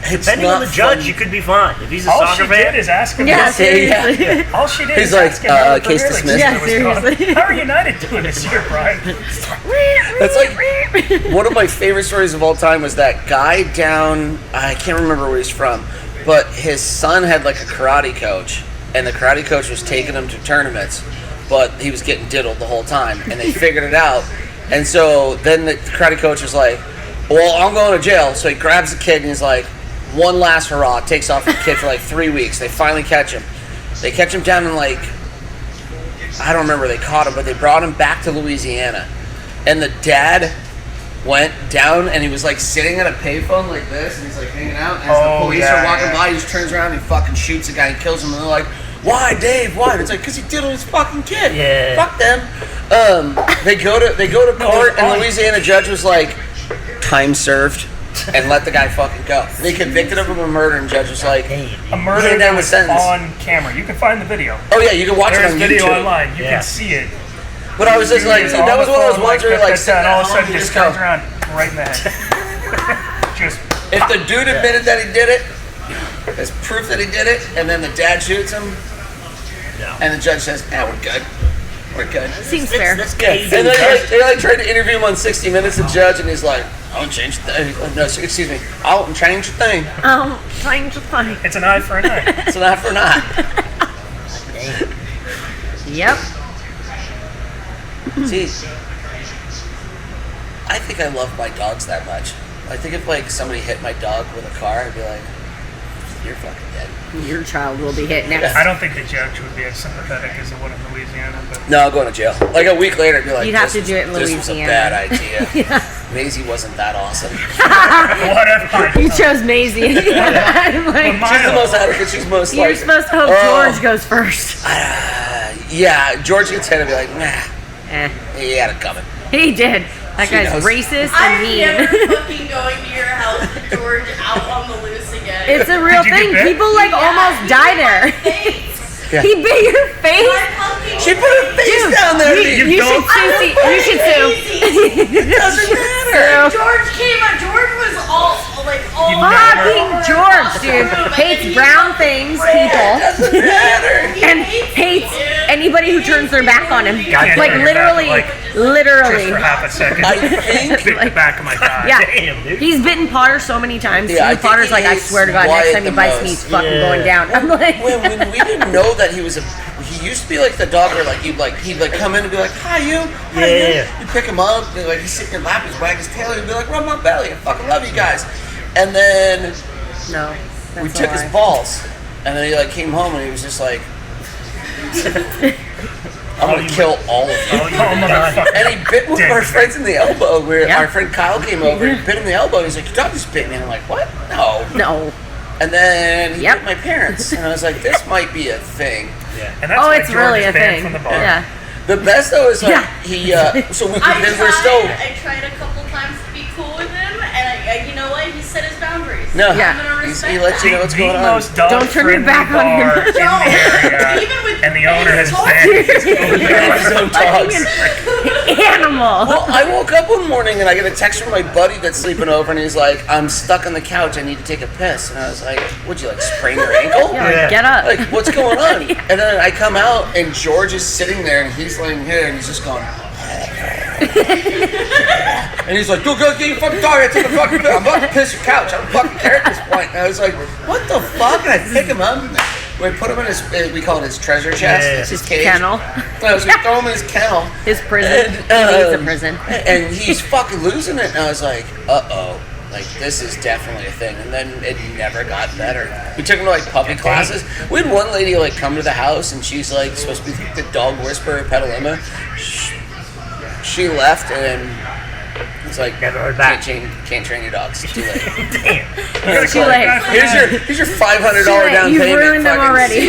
It's Depending on not the judge, fun. you could be fine. If he's a All soccer she fan, did is ask him. Yeah, Yeah, seriously. All she did He's is like, ask him how the case Premier League dismissed. season Yeah, was going. seriously. How are United doing this year, Brian? That's like one of my favorite stories of all time was that guy down, I can't remember where he's from, but his son had like a karate coach, and the karate coach was taking him to tournaments, but he was getting diddled the whole time, and they figured it out. And so then the karate coach was like, well, I'm going to jail. So he grabs the kid and he's like, one last hurrah, takes off the kid for like 3 weeks. They finally catch him. They catch him down in like, I don't remember they caught him, but they brought him back to Louisiana. And the dad went down and he was like sitting at a payphone like this, and he's like hanging out. And as the police are walking by, he just turns around and he fucking shoots a guy and kills him. And they're like, why, Dave? Why? And it's like, because he diddled his fucking kid. Yeah. Fuck them. They go to court, and the Louisiana judge was like, time served, and let the guy fucking go. They convicted him of a murder, and judge was like, A murder hand that down the was sentence. on camera. You can find the video. Oh yeah, you can watch There it is on video YouTube. online. You Yeah. can see it. But I was just like, He's that on was the one of those phone ones where you're like that, sitting and at all of a home, sudden you just just turns go. around right in the head. Just If the dude admitted that he did it, there's proof that he did it, and then the dad shoots him, and the judge says, we're good. We're good. Seems fair. That's Yeah. crazy. And then they tried to interview him on 60 Minutes, the judge, and he's like, I won't change the thing. No, excuse me. I won't change the thing. Trying to find. it's an eye for an eye. It's an eye for an eye. Yep. See, I think I love my dogs that much. I think if like somebody hit my dog with a car, I'd be like, you're fucking dead. Your child will be hit next. I don't think the judge would be as sympathetic as the one in Louisiana, but No, I'll go to jail. Like a week later, I'd be like, You'd have to this do it in was a Louisiana. bad idea. Yeah. Maisie wasn't that awesome. What if I You chose Maisie. I'm like, She's the most adequate. She's most you're like. supposed to hope George goes first. Yeah, George gets hit and be like, nah, Eh, he had it coming. he did. That She guy's knows. racist and I'm mean. never fucking going to your house with George out on the loose again. It's a real Did you thing. get bit? People like almost he die bit my there. face. Yeah. He bit your face. My fucking She put her face Dude, down there. You should sue. You should sue. It doesn't matter. George came out. George was all Fucking George, dude. Hates brown things, people, Doesn't matter. and hates anybody who turns their back on him. Can't Like turn your back, literally, like, just literally. for half a second. I think. Bit the back of my thigh. Yeah, Damn, dude. he's bitten Potter so many times. Yeah, I too. think Potter's he like, I hates swear to God, next Wyatt time he the bites me, most. he's fucking Yeah. going down. I'm like, When we didn't know that he was he used to be like the dog where like he'd come in and be like, hi you, hi Yeah. you. You pick him up, and like he's sitting in your lap, he's wagging his tail, he'd be like, rub my belly, I fucking love you guys. And then no. we that's a took his lie. balls, and then he like came home and he was just like, I'm gonna kill all of you. Oh, motherfucker. And he bit one of our friends in the elbow. Where Yeah. our friend Kyle came over, he bit him in the elbow. And he's like, "Your dog just bit me." And I'm like, "What? No." No. And then he Yep. bit my parents, and I was like, "This might be a thing." And that's Oh, why it's George really is a banned thing. from the bar. Yeah. The best though is like Yeah. he. So we, I then we're still. tried a couple times to be cool with him, and you know what? He set his boundaries. No, Yeah. I'm gonna he's, respect he lets you know what's The going on. most dog Don't turn your back on him. bar in the area, Even with and the owner has George. banned He has his own dogs. Animal. Well, I woke up one morning and I get a text from my buddy that's sleeping over, and he's like, "I'm stuck on the couch. I need to take a piss." And I was like, "Would you like sprain your ankle?" Yeah, like, Yeah. get up. Like, what's going on? And then I come out, and George is sitting there, and he's laying here, and he's just going. And he's like, go get your fucking dog. I take a fucking piss. I'm about to piss your couch. I don't fucking care at this point. And I was like, what the fuck? And I pick him up. We put him in his, we call it his treasure chest. Yeah. It's his cage. Kennel. I was gonna throw him in his kennel. His prison. And, He needs a prison. And he's fucking losing it. And I was like, uh-oh. Like, this is definitely a thing. And then it never got better. We took him to, like, puppy classes. We had one lady, like, come to the house, and she's, like, supposed to be the dog whisperer, Petaluma. She left, and it's like, Never heard back. can't train your dogs. It's too late. Damn. It's Too like, late. Here's your $500 down You've payment. ruined them fucking- already.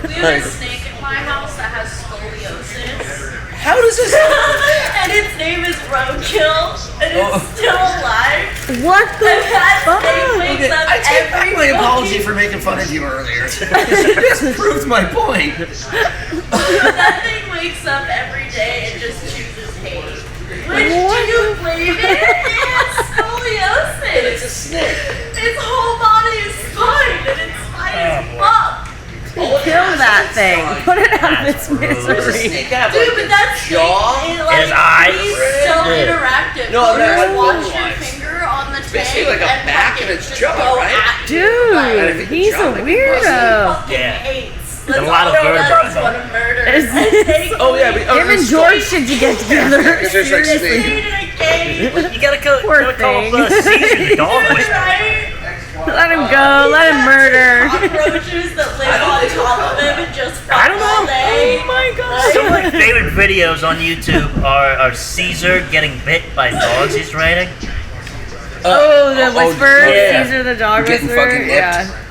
We have a snake in my house that has scoliosis, How does this... and its name is Roadkill, and it's still alive. What the And that fuck? snake wakes up I take back every my apology fucking- for making fun of you earlier. This proves my point. That thing wakes up every day and just chooses hate. Which What do you blame it? It has scoliosis. It's a snake. Its whole body is spine, and it's fine as fuck. Kill that thing. Put it out of its misery. Snake have, Dude, like, but that's jaw. it, like, His eyes. he's so Yeah. interactive. No, You that's just watch like your eyes. finger on the tank basically like a and back fucking and its just jaw, go right? at you. I Dude, think he's the jaw a might be weirdo. Fucking Yeah. hates. There's That's a lot of all he vertebrae. does want to murder. Oh yeah, we, Him and George should get together. Because there's like Seriously. snake. in a cage, You gotta go. Poor Gotta call thing. Caesar the dog whisperer. right? Let him go. Let him murder. Cockroaches that live on top of him and just fuck I don't know. all day. Oh my god. Some of my favorite videos on YouTube are Caesar getting bit by dogs he's riding. Oh, the whisperer. yeah. Caesar the dog Getting whisperer. fucking Yeah.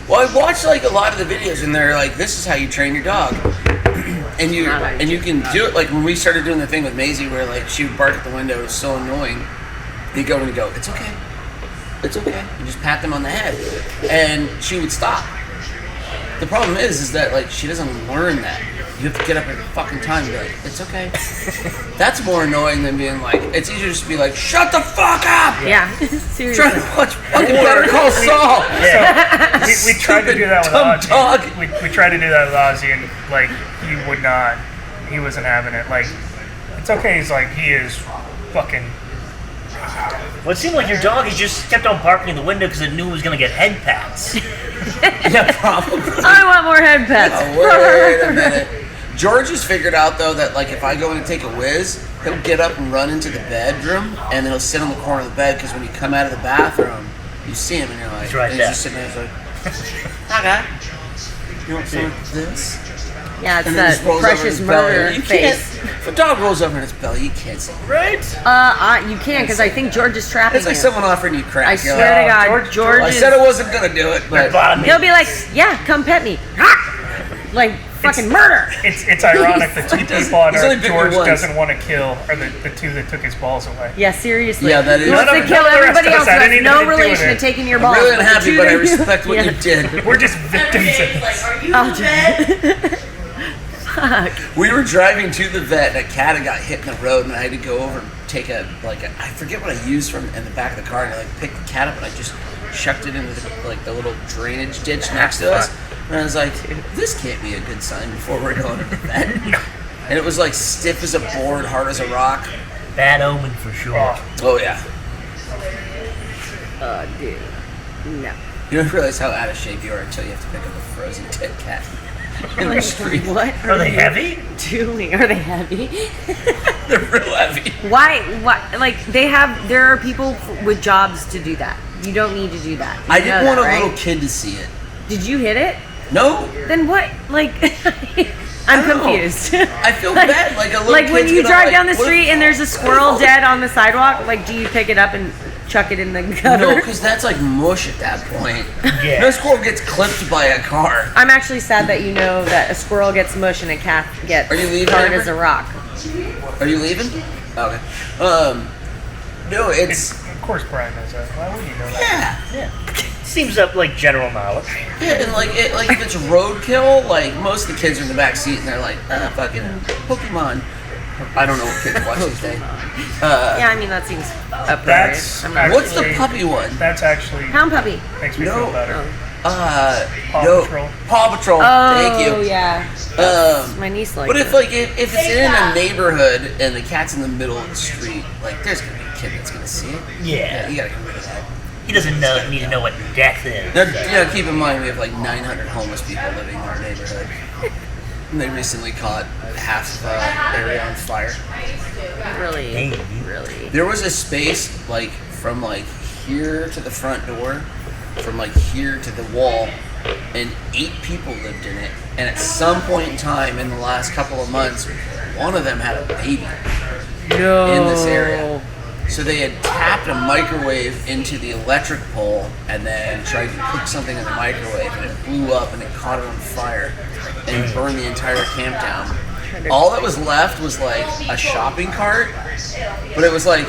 Well, I watched like a lot of the videos, and they're like, "This is how you train your dog," and you can do it. Like when we started doing the thing with Maisie, where like she would bark at the window, it was so annoying. You go and you go, "It's okay, it's okay." You just pat them on the head, and she would stop. The problem is that like she doesn't learn that. You have to get up every fucking time and be like, "It's okay." That's more annoying than being like. It's easier just to be like, "Shut the fuck up!" Yeah. Trying Seriously. to watch fucking Better Call Saul. Yeah. We tried to do that with Dumb Ozzy. dog. We tried to do that with Ozzy, and like he would not. He wasn't having it. Like it's okay. He's like he is fucking. Well, it seemed like your dog, he just kept on barking in the window because it knew it was gonna get head pats. Yeah, probably. I want more head pets. Oh, wait a minute. George has figured out though that like if I go in and take a whiz, he'll get up and run into the bedroom, and then he'll sit on the corner of the bed because when you come out of the bathroom, you see him and you're like, He's right and there. just sitting there, he's like, "Hi, guy. You want some of this?" Yeah, it's And then that just rolls over precious his belly. murder You face. can't If a dog rolls over in its belly, you can't say Right? You can, because I think George is trapping it's like you. someone offering you crack. I You're swear to like, God, George I is... said I wasn't gonna do it, but He'll be like, yeah, come pet me. Like, fucking murder. It's ironic the two people on he's only Earth bitten George once. doesn't want to kill are the two that took his balls away. Yeah, seriously. Yeah, that is- He wants None to of- kill none of the rest everybody of else us who had has anything no to do with relation to it. taking your I'm balls. really but the unhappy, two but I that you- respect what Yeah. you did. We're just victims of Every day, this. like, are you Oh, vet? Fuck. We were driving to the vet, and a cat had got hit in the road, and I had to go over and take I forget what I used from in the back of the car, and I picked the cat up and I just shucked it into the little drainage ditch next to us. And I was like, this can't be a good sign before we're going to the vet. And it was like stiff as a board, hard as a rock. Bad omen for sure. Oh yeah. Dude. No. You don't realize how out of shape you are until you have to pick up a frozen dead cat in the street. What Are they you heavy? doing? Are they heavy? They're real heavy. Why? Like, there are people with jobs to do that. You don't need to do that. You I know didn't want that, a right? little kid to see it. Did you hit it? No. Then what? Like, I'm I don't know. confused. I feel bad. Like a little Like when kid's you gonna, drive like, down the what if- street and there's a squirrel dead on the sidewalk, like, do you pick it up and chuck it in the gutter? No, because that's like mush at that point. Yeah. No squirrel gets clipped by a car. I'm actually sad that you know that a squirrel gets mush and a cat gets Are you leaving, hard Amber? as a rock. Are you leaving? Okay. No, it's Of course, Brian knows that. Why would you know that? yeah. Seems up like general knowledge. Yeah, and like if it's roadkill, like most of the kids are in the back seat and they're like, fucking Pokemon. I don't know what kids watch these days. Yeah, I mean, that seems appropriate. That's I'm not What's the actually- puppy one? That's actually Hound puppy. makes me No. feel better. Paw Patrol. Paw Patrol. Oh, Thank you. yeah. Um, My niece likes but it. if it's in a neighborhood and the cat's in the middle of the street, like there's gonna be a kid that's gonna see it. Yeah. You gotta get rid of that. He doesn't need to know what death is. Now, keep in mind we have like 900 homeless people living in our neighborhood. And they recently caught half of the area on fire. Really, Dang. really. There was a space like from like here to the front door, from like here to the wall, and 8 people lived in it. And at some point in time in the last couple of months, one of them had a baby No. in this area. So they had tapped a microwave into the electric pole and then tried to cook something in the microwave, and it blew up and it caught it on fire and burned the entire camp down. All that was left was like a shopping cart, but it was like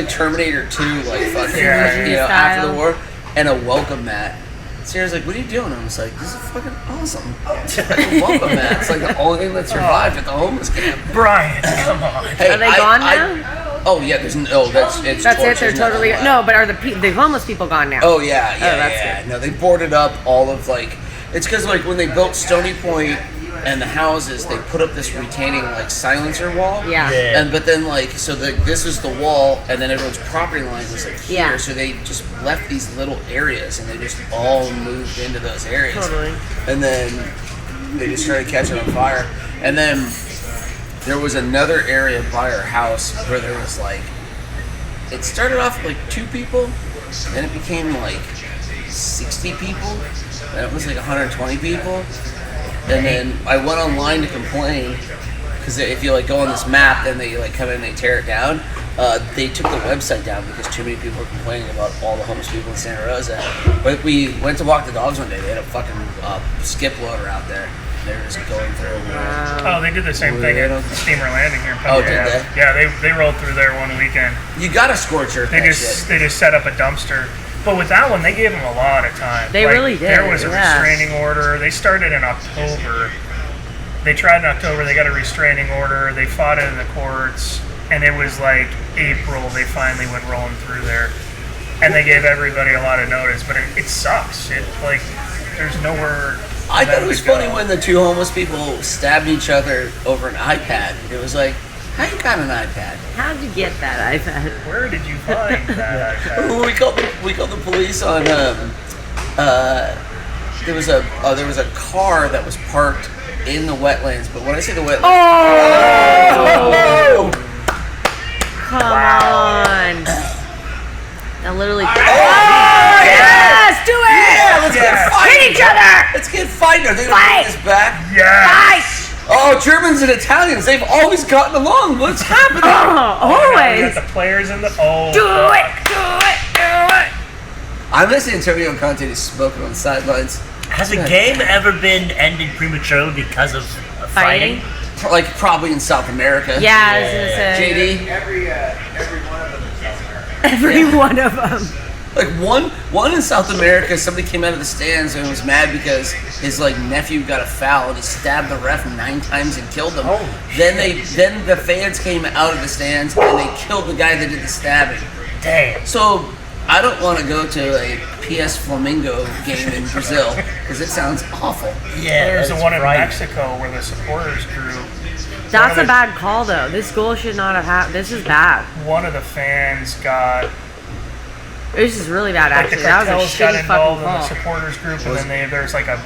Terminator 2, like fucking after the war, and a welcome mat. Sarah's like, "What are you doing?" I was like, "This is fucking awesome." Like a welcome mat. It's like the only thing that survived at the homeless camp. Brian, come on. Hey, Are they gone now? Oh yeah, there's no. That's That's it. They're torches, totally nothing no. But are the homeless people gone now? Oh yeah, that's yeah. good. No, they boarded up all of like. It's because like when they built Stony Point and the houses, they put up this retaining like silencer wall. Yeah. Yeah. And but then like this is the wall, and then everyone's property line was like here, Yeah. so they just left these little areas, and they just all moved into those areas. Totally. And then they just started catching on fire, and then there was another area by our house where there was like. It started off with like 2 people, then it became like 60 people, then it was like 120 people, and then I went online to complain, because if you like go on this map, then they like come in and they tear it down. They took the website down because too many people were complaining about all the homeless people in Santa Rosa. But we went to walk the dogs one day, they had a fucking skip loader out there. They were just going through. Oh, they did the same thing at Steamer Landing here in Oh, Pennsylvania. did they? Yeah, they rolled through there one weekend. You got a scorcher. They just set up a dumpster. But with that one, they gave them a lot of time. They really did, There was a yeah. restraining order. They started in October. They tried in October. They got a restraining order. They fought it in the courts, and it was like April. They finally went rolling through there, and they gave everybody a lot of notice. But it sucks. It like there's nowhere. I for thought them it was to go. funny when the 2 homeless people stabbed each other over an iPad. It was like, how you got an iPad? How'd you get that iPad? Where did you find that? We called the police on there was a car that was parked in the wetlands. But when I say the wetlands, Oh! Come on. That literally. Yes! Do it! yeah, let's Yes. get fighting. Hit each other! Let's get fighting. Are they gonna Fight. bring this back? Yes. Fight! Oh, Germans and Italians, they've always gotten along. What's happening? Oh, Oh, now we always. got the players in the. Oh. Do it. I miss Antonio Conte just smoking on the sidelines. Has a game ever been ended prematurely because of fighting? Like, probably in South America. Yeah, I was gonna say. JD? Every one of them in South America. Every one of them. Like, one in South America, somebody came out of the stands and was mad because his, like, nephew got a foul and he stabbed the ref 9 times and killed him. Holy Then the fans came out of the stands and they killed the guy that did the stabbing. Damn. So, I don't want to go to a PS Flamingo game in Brazil because it sounds awful. Yeah, There's the that's one in right. Mexico where the supporters grew. That's a bad call, though. This goal should not have happened. This is bad. One of the fans got. This is really bad, Like the actually. That was a cartels got shitty involved fucking in the call. supporters group, and then there's like 10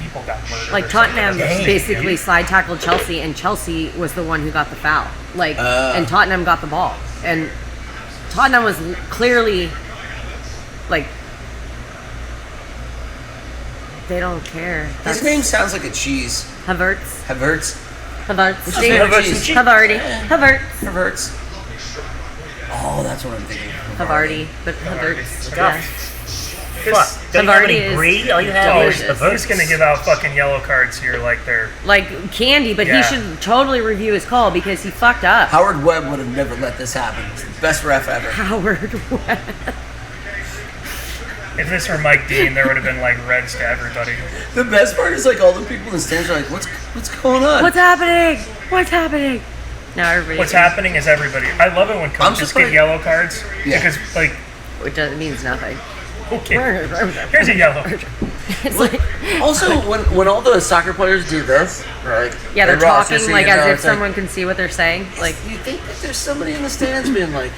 people got murdered. Like or Tottenham something. basically slide tackled Chelsea, and Chelsea was the one who got the foul. Like, and Tottenham got the ball, and Tottenham was clearly like they don't care. His name sounds like a cheese. Havertz. Havertz. Havertz. What's his favorite cheese? Havarti. Havertz. Havertz. Oh, that's what I'm thinking. Havarti, but Havertz. God. Yeah. Fuck. Don't you have any Havarti is greed? All you have Oh, is delicious. the he's gonna give out fucking yellow cards here, like they're. Like candy, but Yeah. he should totally review his call because he fucked up. Howard Webb would have never let this happen. He's the best ref ever. Howard Webb. If this were Mike Dean, there would have been like reds to everybody. The best part is like all the people in the stands are like, what's going on? What's happening? What's happening? Now everybody. What's happening is everybody. I love it when coaches surprised- get yellow cards Yeah. because, like, Which means nothing. okay, here's a yellow. It's like, Also, when all the soccer players do this, right? yeah, they're and Ross, talking just so like you know, as if it's like, someone can see what they're saying. Like, you think that there's somebody in the stands being like,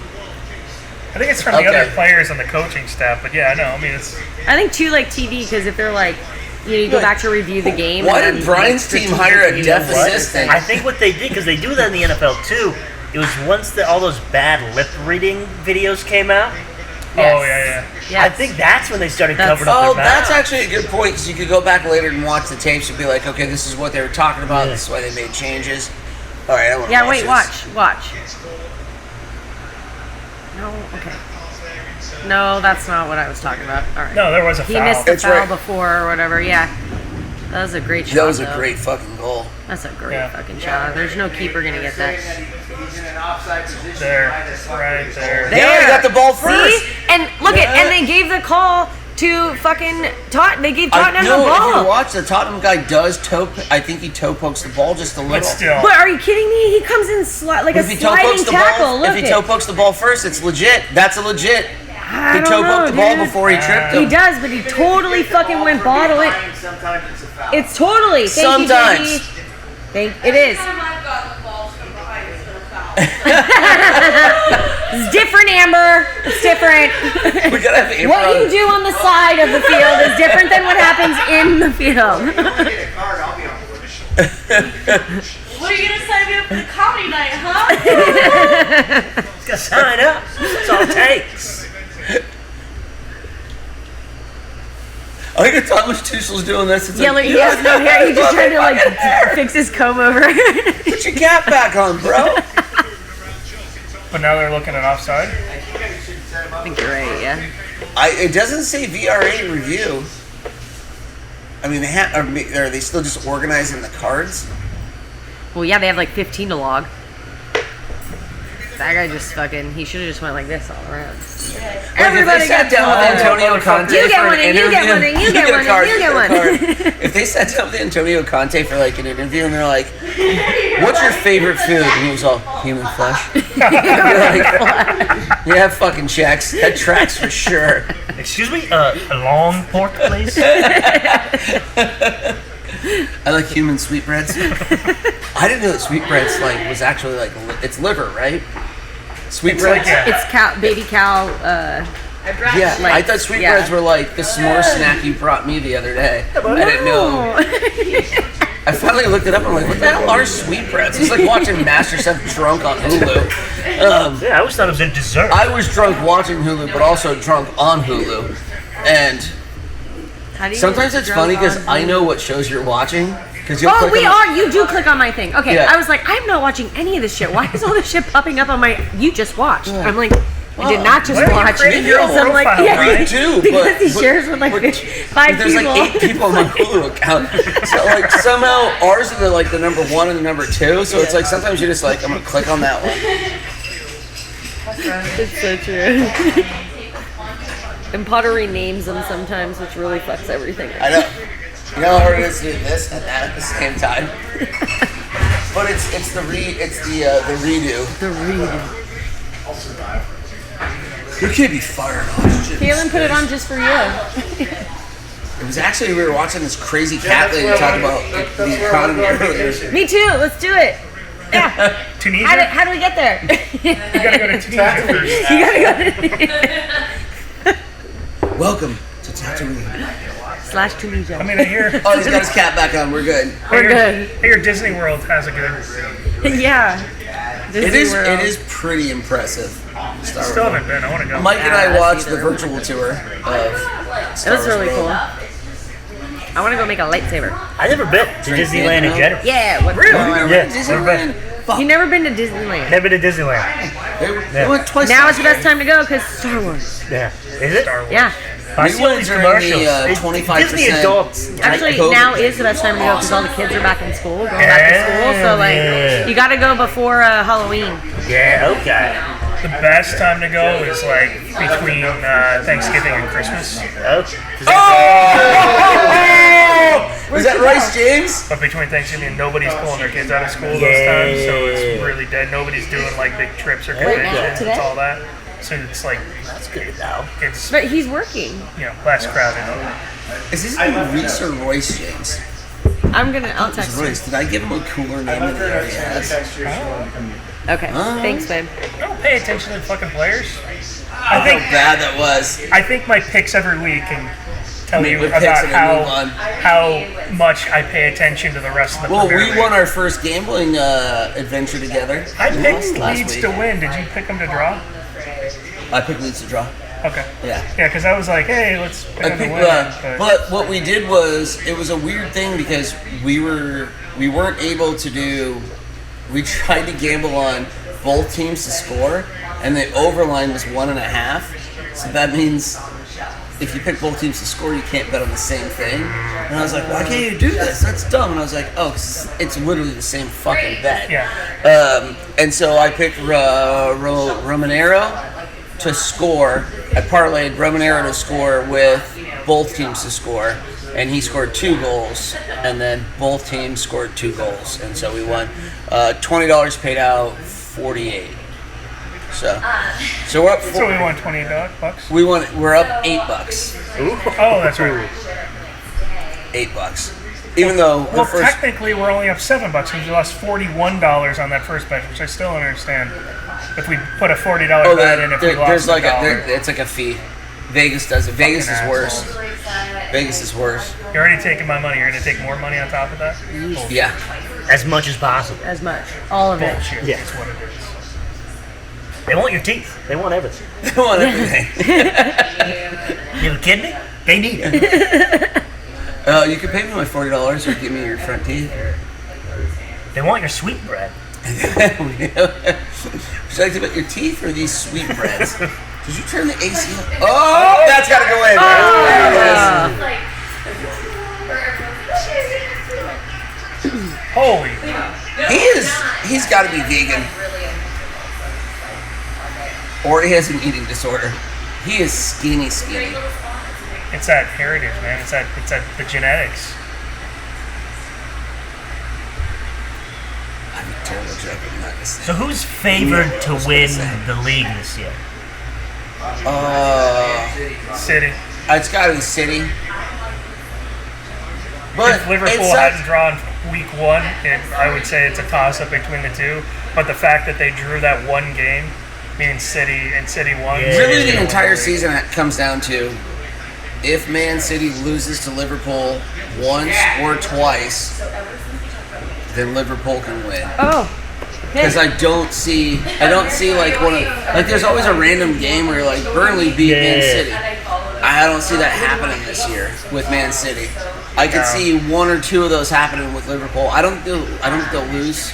I think it's from the Okay. other players on the coaching staff, but yeah, no, I mean it's. I think too, like TV, because if they're like, you go back to review the game. why and did then Brian's make team hire a strategic deaf reviews. assistant? I think what they did, because they do that in the NFL too, it was once all those bad lip reading videos came out. Yes. Oh yeah. Yes. I think that's when they started That's- covering up Oh, their that's mouths. actually a good point because you could go back later and watch the tapes and be like, okay, this is what they were talking about. This is why they made changes. All right, I want to Yeah, watch wait, this. watch. No, okay. No, that's not what I was talking about. All right. No, there was a He foul. missed the That's foul right. before or whatever. Yeah, that was a great shot. That was a though. great fucking goal. That's a great Yeah. fucking shot. There's no keeper gonna get that. He's in an offside position. There, minus right there. Yeah, he got the ball first. See? And look at, and they gave the call to fucking Tottenham. They gave I Tottenham the know if you ball. watch, the Tottenham guy does toe. I think he toe pokes the ball just a little. But still, But are you kidding me? He comes in like But a if he toe sliding pokes the tackle. ball, Look if he it. toe pokes the ball first, it's legit. That's a legit. I He don't toe know, poked the ball dude. before he tripped He him. does, but he totally fucking went bottle it. Sometimes it's a foul. It's totally. Thank Sometimes. You, JD. It is. Every time I've gotten the balls from behind, it's been a foul. It's different, Amber. It's different. We gotta have Amber What on. you do on the side of the field is different than what happens in the field. If I get a card, I'll be on board. What are you gonna sign me up for the comedy night, huh? Just sign up. That's all it takes. I think if Thomas Tuchel's doing this, it's Yeah, like, look, he has no hair. He's just trying to like fix his comb over. put your cap back on, bro. but now they're looking at offside. I think you're right. Yeah. It doesn't say VRA review. I mean, are they still just organizing the cards? Well, yeah, they have like 15 to log. That guy just fucking. He should have just went like this all around. Like if they sat down with Antonio Conte You get for one an in, you interview, get one in, you get a one in, card, you get a one. card. If they sat down with Antonio Conte for like an interview and they're like, "What's your favorite food?" and he was all, "Human flesh." You're like, yeah, fucking checks. That tracks for sure. Excuse me, a long pork, please. I like human sweetbreads. I didn't know that sweetbreads like was actually like it's liver, right? Sweetbreads. It's like, It's cow, baby cow. Yeah, like, I thought sweetbreads yeah. were like the s'more snack you brought me the other day. I didn't know. I finally looked it up and I'm like, what the hell are sweetbreads? It's like watching MasterChef drunk on Hulu. Yeah, I always thought it was in dessert. I was drunk watching Hulu, but also drunk on Hulu. And How do you Sometimes get it's funny because drunk I on- know what shows you're watching. Cause you'll Oh, click we on are. You do click on my thing. Okay, Yeah. I was like, I'm not watching any of this shit. Why is all this shit popping up on my? You just watched. Yeah. I'm like, I did not just Why are you watch. creating your own I'm like, profile, yeah, Brian? We do, because but- he shares with like but- 5 There's people. like 8 people on my Hulu account. So like somehow ours are like the number 1 and the number 2. So it's like sometimes you're just like, I'm gonna click on that one. It's so true. And Pottery names them sometimes, which really fucks everything up. I know. You know how hard it is to do this and that at the same time. But it's the redo. The read. You can't be fired on. Kaylin put it on just for you. It was actually we were watching this crazy cat lady talk about the economy earlier. Me too. Let's do it. Yeah. Tunisia? How do we get there? You gotta go to Tunisia first. You gotta go to Welcome to Tatooine. / Tunisia. I mean, I hear, Oh, he's got his cap back on. We're good. We're good. I hear Disney World has a good. Yeah. It Disney is. World. It is pretty impressive. Star Still Wars. haven't been. I want to go. Mike and Yeah, I that's watched the either. virtual tour of. It was really cool. I want to go make a lightsaber. I never been to Disneyland in general. Yeah. What, Really? Yeah, never been. Fuck. You never been to Disneyland? Never been to Disneyland. They went twice. Now last is the best time to go because Star Wars. Yeah. Is it? Star Wars. Yeah. I We see all went these during commercials. the, It's 25% Disney adults. Actually, COVID. now is the best time to go because all the kids are back in school, going back to school. So Yeah. like, you got to go before Halloween. Yeah. Okay. The best time to go is like between Thanksgiving and Christmas. Was that Rice James? But between Thanksgiving and nobody's pulling their kids out of school those Yeah. times, so it's really dead. Nobody's doing like big trips or conventions. today? It's all that. So it's like That's good though. it's But he's working. less crowded. Is his name Reese or Royce James? I'll It's text you. Royce. Did I give him a cooler name than he already has? Okay. Thanks, babe. Don't pay attention to the fucking players. How bad that was. I think my picks every week can tell Make you my picks about and then move on. how much I pay attention to the rest of the Well, Premier we League. won our first gambling adventure together. I We picked lost last Leeds week. to win. Did you pick them to draw? I picked Leeds to draw. Okay. Yeah. Yeah, because I was like, hey, let's pick I them to picked, win. but what we did was it was a weird thing because we weren't able to do. We tried to gamble on both teams to score, and the overline was 1.5. So that means if you pick both teams to score, you can't bet on the same thing. And I was like, why can't you do this? That's dumb. And I was like, oh, 'cause it's literally the same fucking bet. Yeah. And so I picked Romanero to score. I parlayed Romanero to score with both teams to score, and he scored 2 goals, and then both teams scored 2 goals, and so we won. $20 paid out, 48. So we're up. So we won $20. We're up $8. Oh, that's right. $8. Even though the Well, first. technically, we're only up $7 because we lost $41 on that first bet, which I still don't understand. If we put a $40 bet in, if we lost there's like $1. it's like a fee. Vegas does it. Vegas is Fucking worse. Vegas is worse. You're already taking my money. You're going to take more money on top of that? Yeah. As much as possible. As much. All of it. Bullshit. Yeah. That's what it is. They want your teeth. They want everything. They want everything. You have a kidney? They need it. You can pay me my $40 or give me your front teeth. They want your sweet bread. Would you like to bet your teeth or these sweet breads? Did you turn the AC on? Oh, that's got to go in. Holy. He's got to be vegan. Or he has an eating disorder. He is skinny. It's that heritage, man. It's that the genetics. I'm a terrible joke. I'm not gonna say. So who's favored to win the league this year? City. It's got to be City. But If Liverpool it's hadn't drawn week 1, I would say it's a toss-up between the two. But the fact that they drew that one game means City and City won. Yeah. really the entire season comes down to if Man City loses to Liverpool once or twice, then Liverpool can win. Oh. Because I don't see like there's always a random game where like Burnley beat Man Yeah. City. I I don't see that happening this year with Man City. I could see one or two of those happening with Liverpool. I don't think they'll lose.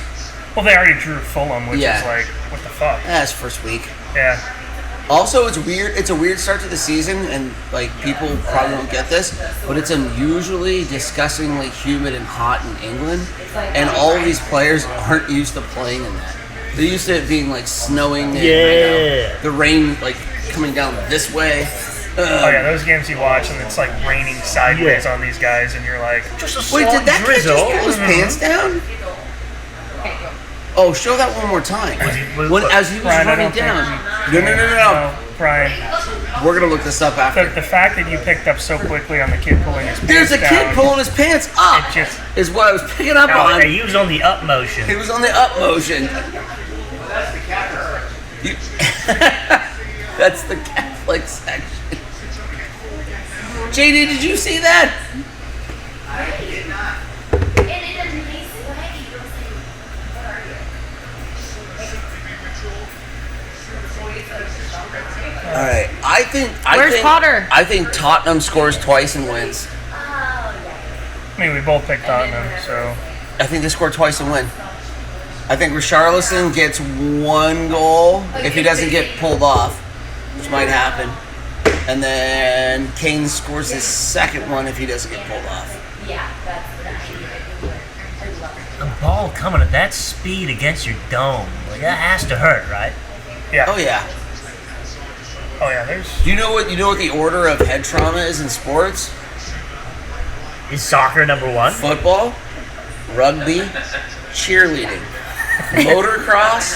Well, they already drew Fulham, which Yeah. is like, what the fuck? That's first week. Yeah. Also, it's weird. It's a weird start to the season, and like people probably don't get this, but it's unusually disgustingly humid and hot in England, and all of these players aren't used to playing in that. They're used to it being like snowing and the rain like coming down this way. Oh yeah, those games you watch and it's like raining sideways on these guys, and you're like, Just a Wait, slight did that kid drizzle. just pull his pants down? Oh, show that one more time. As he was Brian, I running don't think down. you- No. Brian. We're gonna look this up after. The fact that you picked up so quickly on the kid pulling his pants There's a kid down, pulling his pants up. It just- is what I was picking up on. He was on the up motion. He was on the up motion. You- That's the Catholic section. JD, did you see that? All right, Where's Potter? I think Tottenham scores twice and wins. I mean, we both picked Tottenham, so I think they score twice and win. I think Richarlison gets one goal if he doesn't get pulled off, which might happen. And then Kane scores his second one if he doesn't get pulled off. The ball coming at that speed against your dome, like that has to hurt, right? yeah. Oh yeah. Oh yeah, there's Do you know what the order of head trauma is in sports? Is soccer number one? Football, rugby, cheerleading, motocross.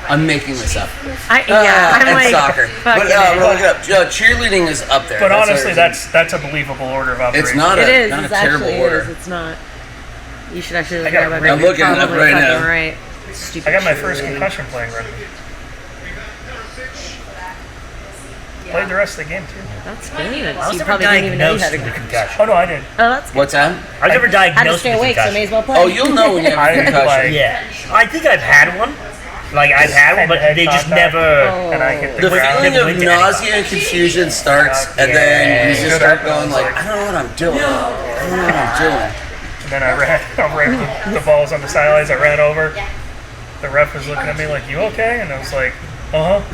I'm making this up. I'm and like, soccer. But fucking A. look it up. Cheerleading is up there. But That's honestly, everything. that's a believable order of operations. It's not It a is. not a It terrible actually order. is. It's not. You should actually look I got it up. I'm looking it up Probably right fucking now. Right. Stupid I got my cheerleading. first concussion playing rugby. Played the rest of the game too. That's good. I was You never probably didn't even know you diagnosed had a with a concussion. concussion. Oh no, I did. Oh, that's good. What's that? I was never Had to diagnosed stay with a awake, so concussion. may as well play. Oh, you'll know when you have I a didn't concussion. play. Yeah, I think I've had one. Like I've had one, but Head-to-head they just contact. never. And I hit The the ground. feeling Never of went to nausea and confusion starts, and then you just start going like, I don't know what I'm doing. I don't know what I'm doing. And then I ran the balls on the sidelines. I ran over. The ref was looking at me like, "You okay?" And I was like, "Uh huh."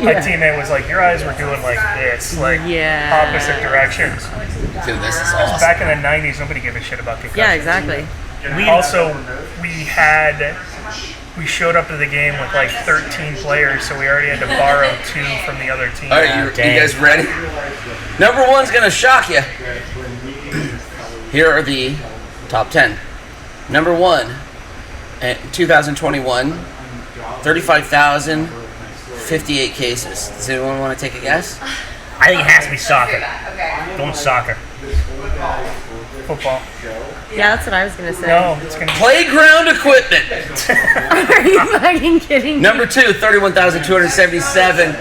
My teammate was like, "Your eyes were doing like this, like Yeah. opposite directions." Dude, this is awesome. Back in the '90s, nobody gave a shit about concussions. Yeah, exactly. We showed up to the game with like 13 players, so we already had to borrow 2 from the other team. All right, you guys ready? Number one's gonna shock you. Here are the top 10. Number one, 2021, 35,058 cases. Does anyone want to take a guess? I think it has to be soccer. Going soccer. Football. Yeah, that's what I was gonna say. No, it's gonna be Playground equipment. Are you fucking kidding? Number two, 31,277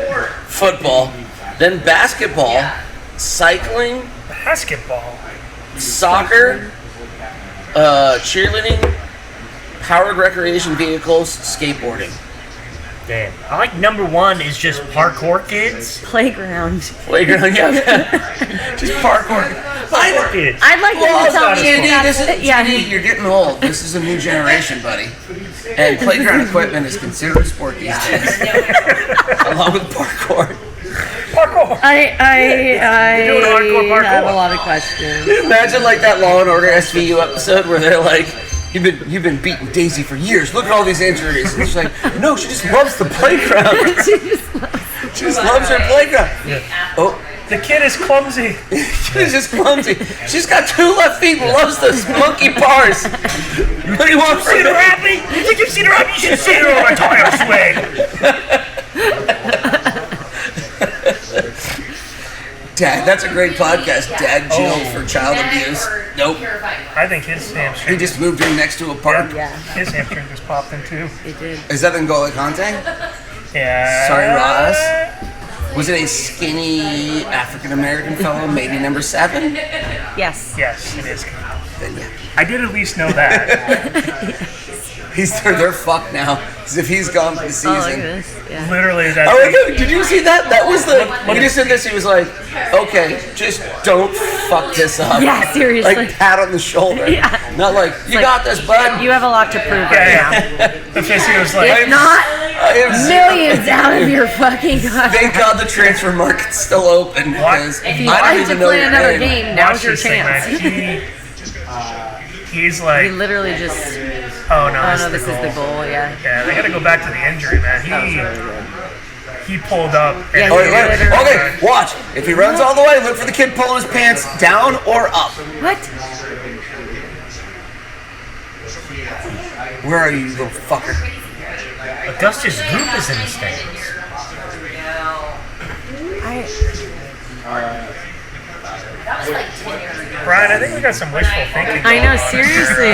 football. Then basketball, cycling, basketball. soccer, cheerleading, powered recreation vehicles, skateboarding. Damn. I like number one is just parkour kids. Playground. Playground, yeah. Just parkour. Parkour kids. I'd like them to tell me JD, that. Yeah. JD, you're getting old. This is a new generation, buddy. And playground equipment is considered a sport these days. Along with parkour. Parkour. I doing hardcore parkour. have a lot of questions. Imagine like that Law and Order SVU episode where they're like, You've been beating Daisy for years. Look at all these injuries. And she's like, no, she just loves the playground. She just loves her playground. Oh, The kid is clumsy. she's just clumsy. She's got 2 left feet and loves those monkey bars. What do you want from See the me? rabbit? You think you've seen the rabbit? You should see her on a tire swing. Dad, that's a great podcast. Dad jailed for child abuse. Nope. I think his He hamstring, just moved in next to a park. Yeah, his hamstring just popped in too. it did. Is that N'Golo Kante? Yeah. Sorry, Ross. Was it a skinny African American fellow, maybe number 7? Yes. Yes, it is. Then yeah. I did at least know that. they're fucked now. As if he's gone for the season. Oh, look at this. Yeah. Literally, that. Oh, wait, did you see that? That was the. When he just said this, he was like, okay, just don't fuck this up. Yeah, seriously. Like, pat on the shoulder. Yeah. Not like, you got this, bud. You have a lot to prove right now. The Fissy was like, If not, I am millions out of your fucking contract. Thank God the transfer market's still open because If you I don't want even to know play your another name. game, now's watch your this thing, chance. man. He's He like, literally just. oh no, Oh this no, is this the is goal. the goal. Yeah. Yeah, they got to go back to the injury, man. That was really good. He pulled up. And Yeah, Oh, he wait, literally- okay, watch. If he runs all the way, look for the kid pulling his pants down or up. What? Where are you, little fucker? Augustus Group is in the stands. Brian, I think we got some wishful thinking. I know, going on seriously.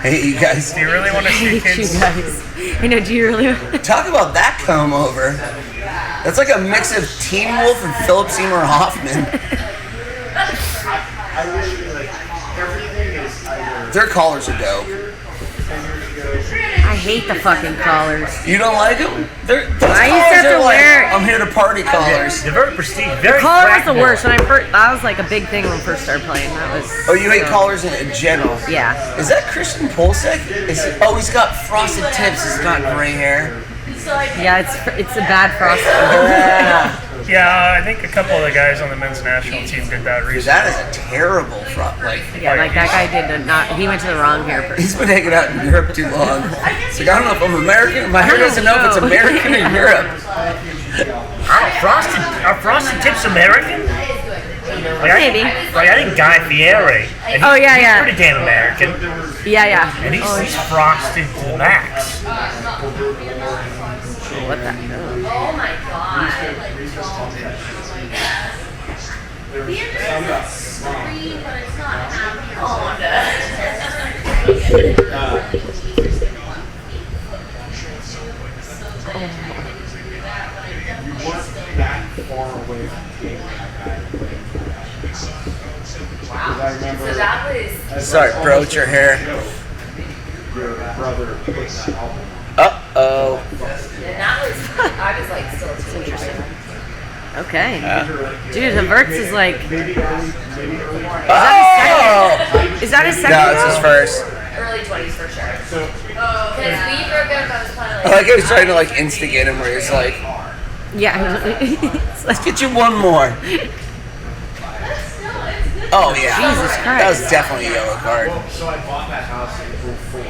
Hey, you guys, Do you really want to I see hate you kids? guys. I know. Do you really? talk about that comb over. That's like a mix of Teen Wolf and Philip Seymour Hoffman. Their collars are dope. I hate the fucking collars. You don't like them? Those I used to collars have to are like, wear- I'm here to party collars. They're very prestige. Very Collar was the crackable. worst when I first. That was like a big thing when we first started playing. That was. Oh, you hate so- collars in general? Yeah. Is that Christian Pulisic? Oh, he's got frosted tips. He's got gray hair. Yeah, it's a bad frosting. Yeah. Yeah, I think a couple of the guys on the men's national team did that Dude, recently. that is a terrible front. Like, Yeah, like that guy did not. He went to the wrong hair person. he's been hanging out in Europe too long. It's like, I don't know if I'm American. My hair doesn't know if it's American or Europe. Are frosted tips American? Maybe. Like I think Guy Fieri. And Oh, yeah, he's yeah. pretty damn American. Yeah, yeah. And he's frosted to the max. What the? Oh my god. The internet is screen, but it's not happy. So that was. Sorry, bro, it's your hair. Uh-oh. And that was. I was like still interesting. Okay. Dude, Havertz is like. Oh! Is that his second? No, it's his first. Early 20s for sure. Because we broke up, I was probably I like. like he was trying to like instigate him where he's like, Yeah. It's like- let's get you one more. Oh yeah. Jesus Christ. That was definitely a yellow card. So I bought that house in 04.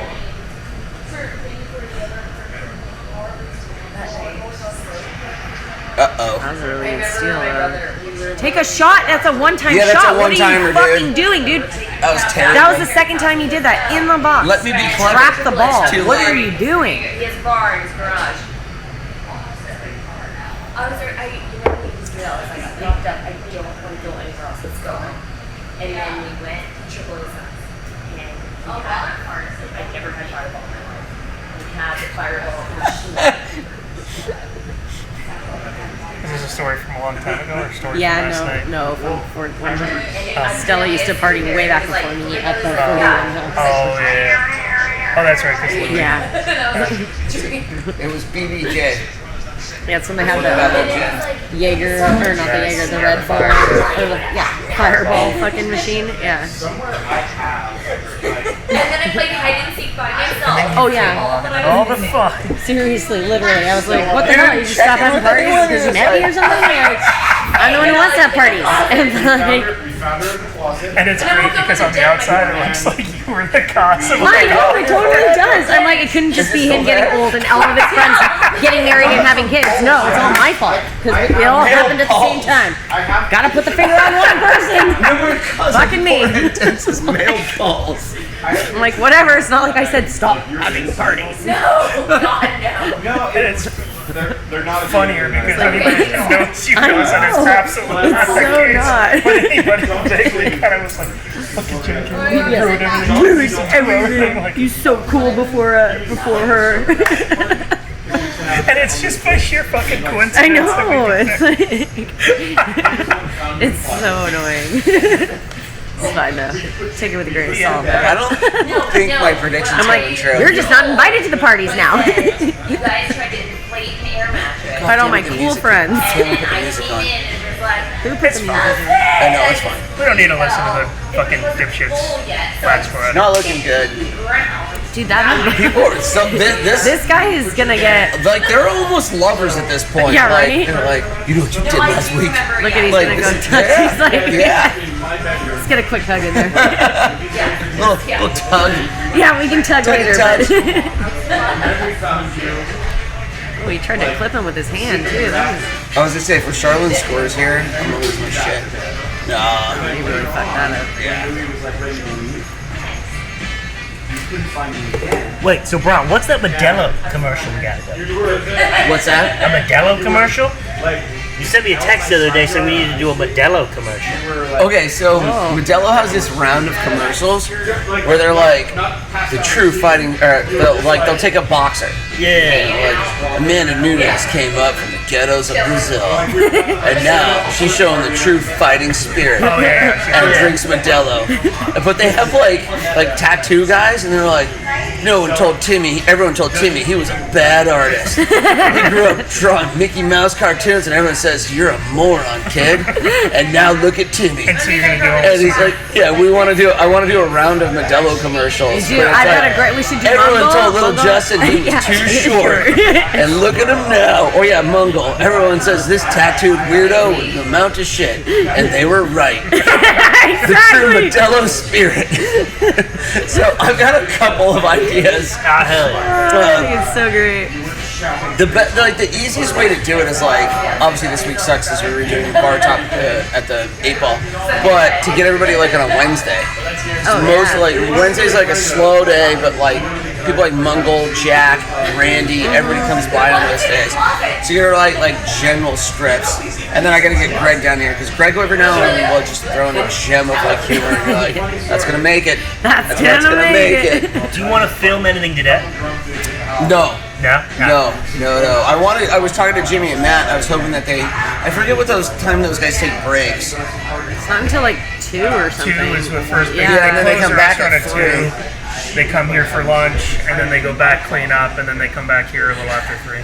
Uh-oh. That was a really good steal. Take a shot. That's a one-time Yeah, that's a shot. What are one-timer, you fucking dude. doing, dude? That was terrible. That was the second time you did that in the box. Let me be clever. Trap the ball. It's too What late. are you doing? He has a bar in his garage. I was there, you know, we just I was like, I locked up, I don't want to go anywhere else, let's go home. And then we went to Triple A's house. And we had cars, I'd never had Fireball in my life. We had the Fireball machine. Is this a story from a long time ago or a story Yeah, from last night? no. When Stella used to party way back before me at the 41 house. Oh, yeah. Oh, that's right. 'Cause Louis- Yeah. It was BBJ. Yeah, it's when they had the Jaeger, or not the Jaeger, the Red Bar, or the, Fireball fucking machine. Yeah. And then I played hide and seek by myself. Oh, yeah. All the fun. Seriously, literally. I was like, what the hell? You just stop having parties because you met me or something? Like, I'm the one who wants to have parties. And like, We found her in the closet. And it's great because on the outside it looks like you were the cause of I know, it totally does. I'm like, it couldn't just be him getting old and all of his friends getting married and having kids. No, it's all my fault. Because it all happened at the same time. Gotta put the finger on one person. Fucking me. Intense male balls. I'm like, whatever. It's not like I said stop having parties. No, God, no. No, And it's they're not funnier because anybody who knows you knows that it's know. absolutely not the so case. not. But anybody vaguely kind of was like, look at Jim Carrey, you ruined everything. Lose everything. Like, He's so cool before her. and it's just by sheer fucking coincidence. I that we know. get It's there. like, it's so annoying. It's fine. I know. Take it with a grain of salt. I don't think my prediction's I'm like, coming true. you're just not invited to the parties now. You guys tried to inflate an air mattress. Fight all my Damn it, the cool music. friends. Damn it, And put the I music came on. in and was like, Who put the music in? I know, it's fine. We don't need to listen to the fucking dipshits. Flash for it. Not looking good. Dude, that People are so this guy is gonna get. like they're almost lovers at this point. Yeah, like, right? They're like, you know what you did last week? Look at he's Like, gonna go this is- touch. yeah, He's like, yeah. Let's get a quick hug in there. Little tongue. Yeah, we can tug Tug later. and Oh, he tried to clip him with his hand too. That was, I was gonna say, if Charlene scores here, I'm gonna lose my shit. Nah. he really fucked that up. Wait, so Brown, what's that Modelo commercial we got? What's that? A Modelo commercial? You sent me a text the other day saying we need to do a Modelo commercial. Okay, so Modelo has this round of commercials where they're like the true fighting, or they'll take a boxer. Yeah. Like Amanda Nunes came up from the ghettos of Brazil, and now she's showing the true fighting spirit Oh, yeah. and drinks Modelo. But they have like tattoo guys, and they're like, everyone told Timmy he was a bad artist. He grew up drawing Mickey Mouse cartoons, and everyone says, you're a moron, kid. And now look at Timmy. And so you're gonna do all And he's like, yeah, I want to do a round of Modelo commercials. Dude, where it's I got like, a great. We should do. everyone Mumble, told little Mumble. Justin he was Yeah, too short. And look at him now. Oh yeah, Mungle. Everyone says this tattooed weirdo with an amount of shit. And they were right. The true Modelo spirit. So I've got a couple of ideas. Ah, hell yeah. I think it's so great. The easiest way to do it is like, obviously this week sucks because we're redoing the bar top at the 8 Ball, but to get everybody like on a Wednesday. Oh, Most yeah. like Wednesday's like a slow day, but like people like Mungle, Jack, Randy, everybody comes by on those days. So you're like general strips, and then I gotta get Greg down here because Greg every now and then will just throw in a gem of like humor, and you're like, that's gonna make it. That's gonna make it. Do you want to film anything today? No. No? No. I was talking to Jimmy and Matt. I was hoping that I forget what those guys take breaks. It's not until like 2 or 2 something. is what first. Yeah, and then they close come the back restaurant at 2. They come here for lunch, and then they go back, clean up, and then they come back here a little after 3.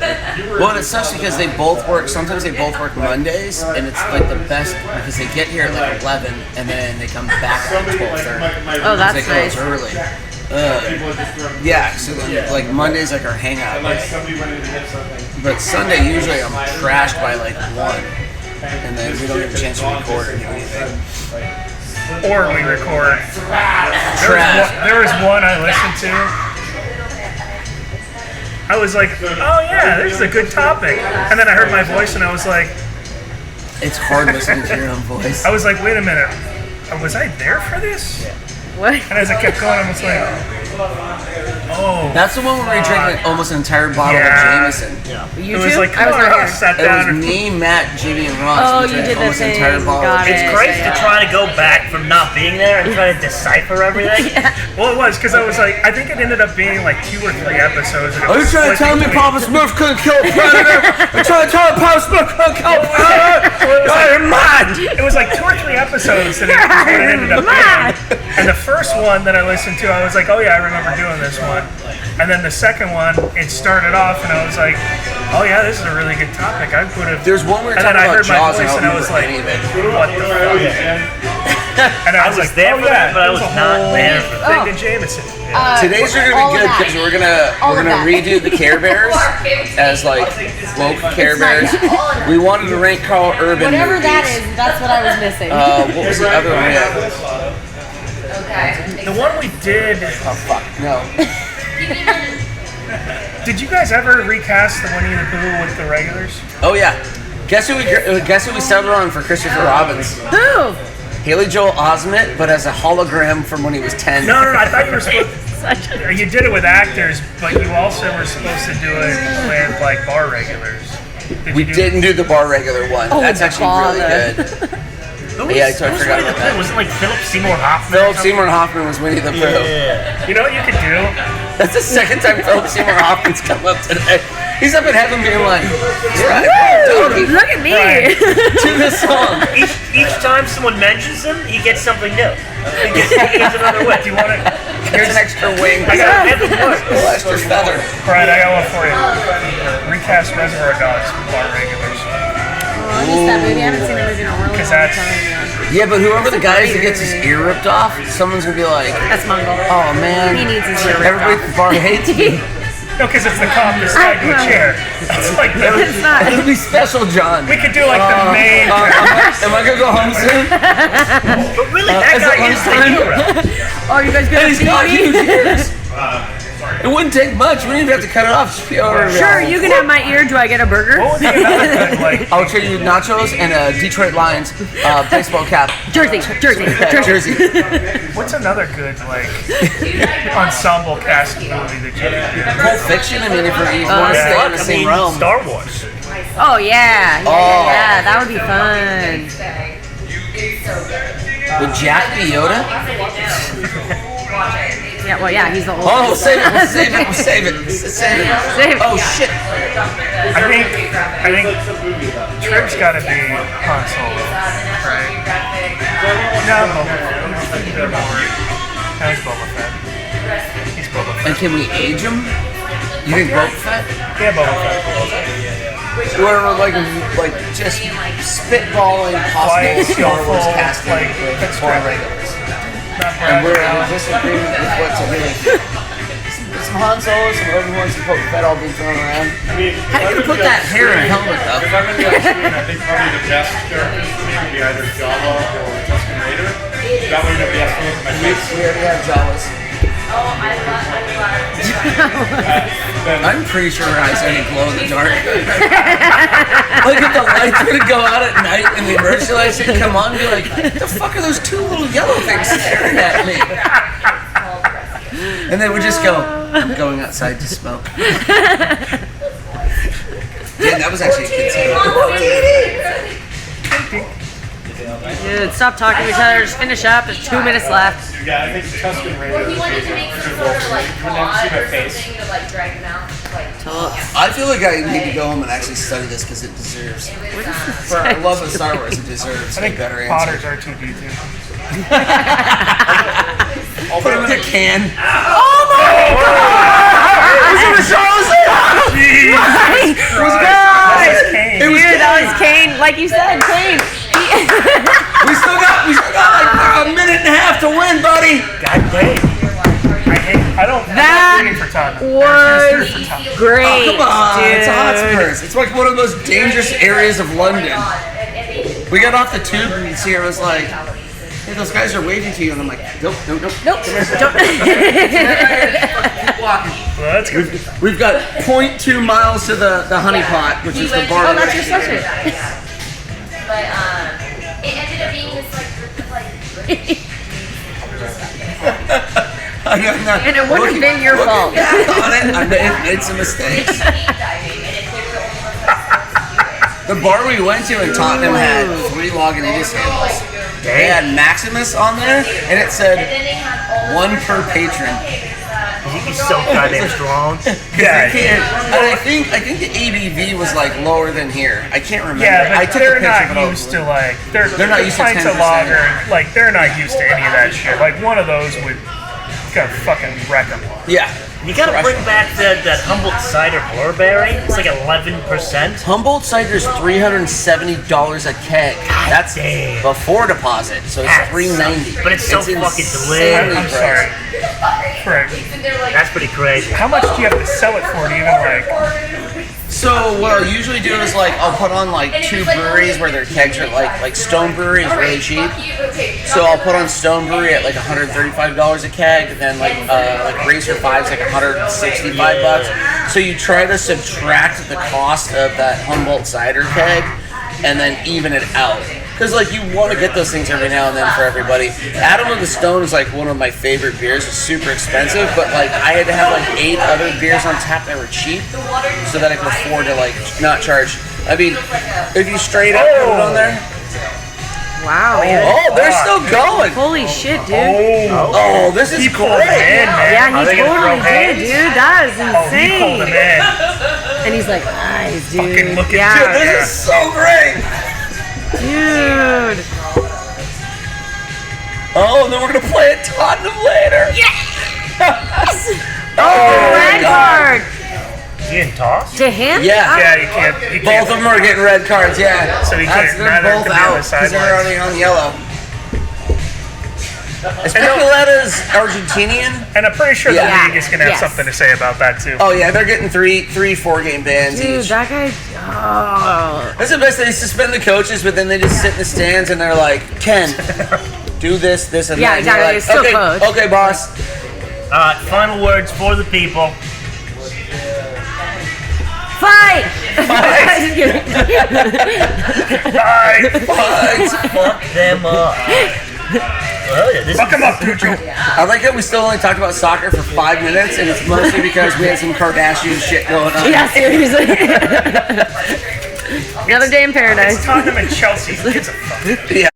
Well, it sucks because they both work. Sometimes they both work Mondays, and it's like the best because they get here at like 11, and then they come back at 12:30. Oh, that's They nice. close early. Yeah, so then, like Monday's like our hangout day. But Sunday usually I'm trashed by like 1, and then we don't get a chance to record or do anything. Or we record. There was one I listened to. I was like, oh yeah, this is a good topic. And then I heard my voice and I was like, It's hard listening to your own voice. I was like, wait a minute, was I there for this? What? And as I kept going, I was like, oh. That's the one where we drank like almost an entire bottle Yeah. of Jameson. You It was too? like, I was come on, not I here. sat It down was and me, Matt, Jimmy, and Ross. Oh, We you drank did the almost an thing. entire bottle. Got It's it. crazy to try to go back from not being there and try to decipher everything. well, it was because I was like, I think it ended up being like 2 or 3 episodes. And it Are you was trying to split tell me between- Papa Smurf couldn't kill a predator? Are you trying to tell me Papa Smurf couldn't kill a predator? Out of your mind! It was like 2 or 3 episodes that it ended up being. And the first one that I listened to, I was like, oh yeah, I remember doing this one. And then the second one, it started off, and I was like, oh yeah, this is a really good topic. I would have. There's one where And we're then talking I about heard my Jaws and voice, I and I don't was remember like, any of it. what the fuck? And I was like, there oh for yeah, that, but I it was a not whole there for thing to Jameson. Today's are all gonna of be good that. because we're All of gonna that. redo the Care Bears as like woke Care Bears. We wanted to rank Carl Urban Whatever movies. that is, that's what I was missing. What was the other one? The one we did. Oh fuck, no. Did you guys ever recast the Winnie the Pooh with the regulars? Oh yeah. Guess who we settled on for Christopher Robbins? Who? Haley Joel Osment, but as a hologram from when he was 10. No, I thought you were supposed. You did it with actors, but you also were supposed to do it with like bar regulars. We didn't do the bar regular one. Oh, That's actually really bother. good. Who was, Yeah, I totally who was forgot Winnie about the that. Pooh? Was it like Philip Seymour Hoffman? Philip Seymour Hoffman was Winnie the Pooh. Yeah. You know what you could do? That's the second time Philip Seymour Hoffman's come up today. He's up in heaven being like, right, Doggy, Look at me. Right. to this song. Each time someone mentions him, he gets something new. Here's another way. Do you want it? Here's an extra wing. I got a little extra feather. Brian, I got one for you. Recast Reservoir Dogs bar regulars. Oh, I missed that movie. I haven't seen that movie in a really long Because time. that's Yeah, but whoever the guy is that gets his ear ripped off, someone's gonna be like, That's Mongol. oh man, He needs his ear ripped everybody at the bar hates me. no, because it's the cop that's tied to a chair. That's like It's the. not. It'll be special, John. We could do like the main. Am I gonna go home soon? But really, that Is it guy is the lunchtime? hero. Oh, you guys And gonna he's feed got me? huge ears. It wouldn't take much. We didn't even have to cut it off. Just be over. Sure, you can have my ear. Do I get a burger? What would be another good like? I'll trade you nachos and a Detroit Lions baseball cap. Jersey. Jersey. What's another good like ensemble cast movie that you could do? Pulp Fiction. I mean, if you want to stay in Fuck, the I same mean, realm. Star Wars. Oh yeah. That would be fun. Would Jack be Yoda? Yeah, well, yeah, he's the old. Oh, save it. Oh shit. I think Trip's got to be Han Solo, right? No, Boba Fett. No, he's Boba Fett. He's Boba Fett. And can we age him? You think Boba Fett? Yeah, Boba Fett. Or like just spitballing possible Quiet, Star Wars skillful, casting like, that's for true. regulars. Not And we're in Brad. disagreement with what's a really some Han Solo, some Obi-Wan, some Boba Fett all being thrown around. I mean, How are you gonna put that hair in a helmet if though? I'm in the scene, I think probably the best characters for me would be either Java or Tusken Raider. That way nobody has to look at my face. We already have Jawas. I'm pretty sure her eyes only glow in the dark. Like if the lights were to go out at night and the emergency lights would come on and be like, the fuck are those two little yellow things staring at me? And they would just go, I'm going outside to smoke. Yeah, that was actually a good scene. Dude, stop talking to each other. Just finish up. There's 2 minutes left. Yeah, I think Tusken Raider He would wanted be to make the some sort of like You would never see quad my or face. something to like drag him out. Like, I feel like I need to go home and actually study this because it deserves. For our love of Star Wars, it deserves I a think better Potter's answer. R2D2. Put him in a can. Kane. Dude, that was Kane. Like you said, Kane. We still got like a minute and a half to win, buddy. God damn. I don't. I'm That not rooting for Tottenham. was For Tottenham. great, Come on, dude. it's a Hotspurs. It's like one of those dangerous areas of London. We got off the tube and Sierra was like, hey, those guys are waving to you. And I'm like, nope. Nope. Don't. Keep walking. Well, that's good. We've got 0.2 miles to the honey pot, which is the bar. Oh, that's your session. But it ended up being this like I know, no. And it wouldn't have been your Looking fault. back on it, I made some mistakes. The bar we went to in Tottenham had 3 Lagunitas handles. They had Maximus on there, and it said 1 per patron. He's so goddamn strong. Yeah. And I think the ABV was like lower than here. I can't remember. Yeah, I but took they're a picture of not it used to over. like They're not used to pints of 10%. lager. Like they're not used to any of that shit. Like one of those would gonna fucking wreck them. Yeah. You gotta bring back that Humboldt cider blurberry. It's like 11%. Humboldt cider's $370 a keg. That's damn. before deposit, so it's That $390. sucks. But it's so fucking insanely delicious. I'm priced. sorry. Correct. That's pretty crazy. How much do you have to sell it for to even like? So what I'll usually do is like I'll put on like 2 breweries where their kegs are like Stone Brewery is really cheap. So I'll put on Stone Brewery at like $135 a keg, then like Racer 5's like $165. So you try to subtract the cost of that Humboldt cider keg and then even it out. Because like you want to get those things every now and then for everybody. Adam of the Stone is like one of my favorite beers. It's super expensive, but like I had to have like 8 other beers on tap that were cheap so that I could afford to like not charge. I mean, if you straight up put it on there. Wow. Yeah. Oh, they're still going. Holy shit, dude. Oh, this is He pulled him great. in, man. Yeah, Are he they gonna totally throw did, hands? dude. That is Oh, he pulled him insane. in. And he's like, nice, Fucking dude. look at Yeah, Dude, this is so great. dude. Oh, and then we're gonna play at Tottenham later. Red card He didn't toss? to him. Yeah. Yeah, you can't. You Both can't. of them are getting red cards. Yeah. So you can't- They're neither both can be on the out because they're sidelines. already on yellow. Especulatta's Argentinian. And I'm pretty sure Yeah. the league is going to have Yes. something to say about that too. Oh yeah, they're getting 4-game bans Dude, each. that guy. Oh. That's the best. They suspend the coaches, but then they just sit in the stands and they're like, "Ken, do this, this, and Yeah, that." And you're exactly. like, It's still okay, coach. okay, boss. Final words for the people. Fight! Fight. Fuck them up. Well, yeah, this Fuck him up, Cucho. I like how we still only talked about soccer for 5 minutes, and it's mostly because we had some Kardashian shit going on. Yeah, seriously. Another day in paradise. Tottenham and Chelsea. Who gives a fuck? Yeah.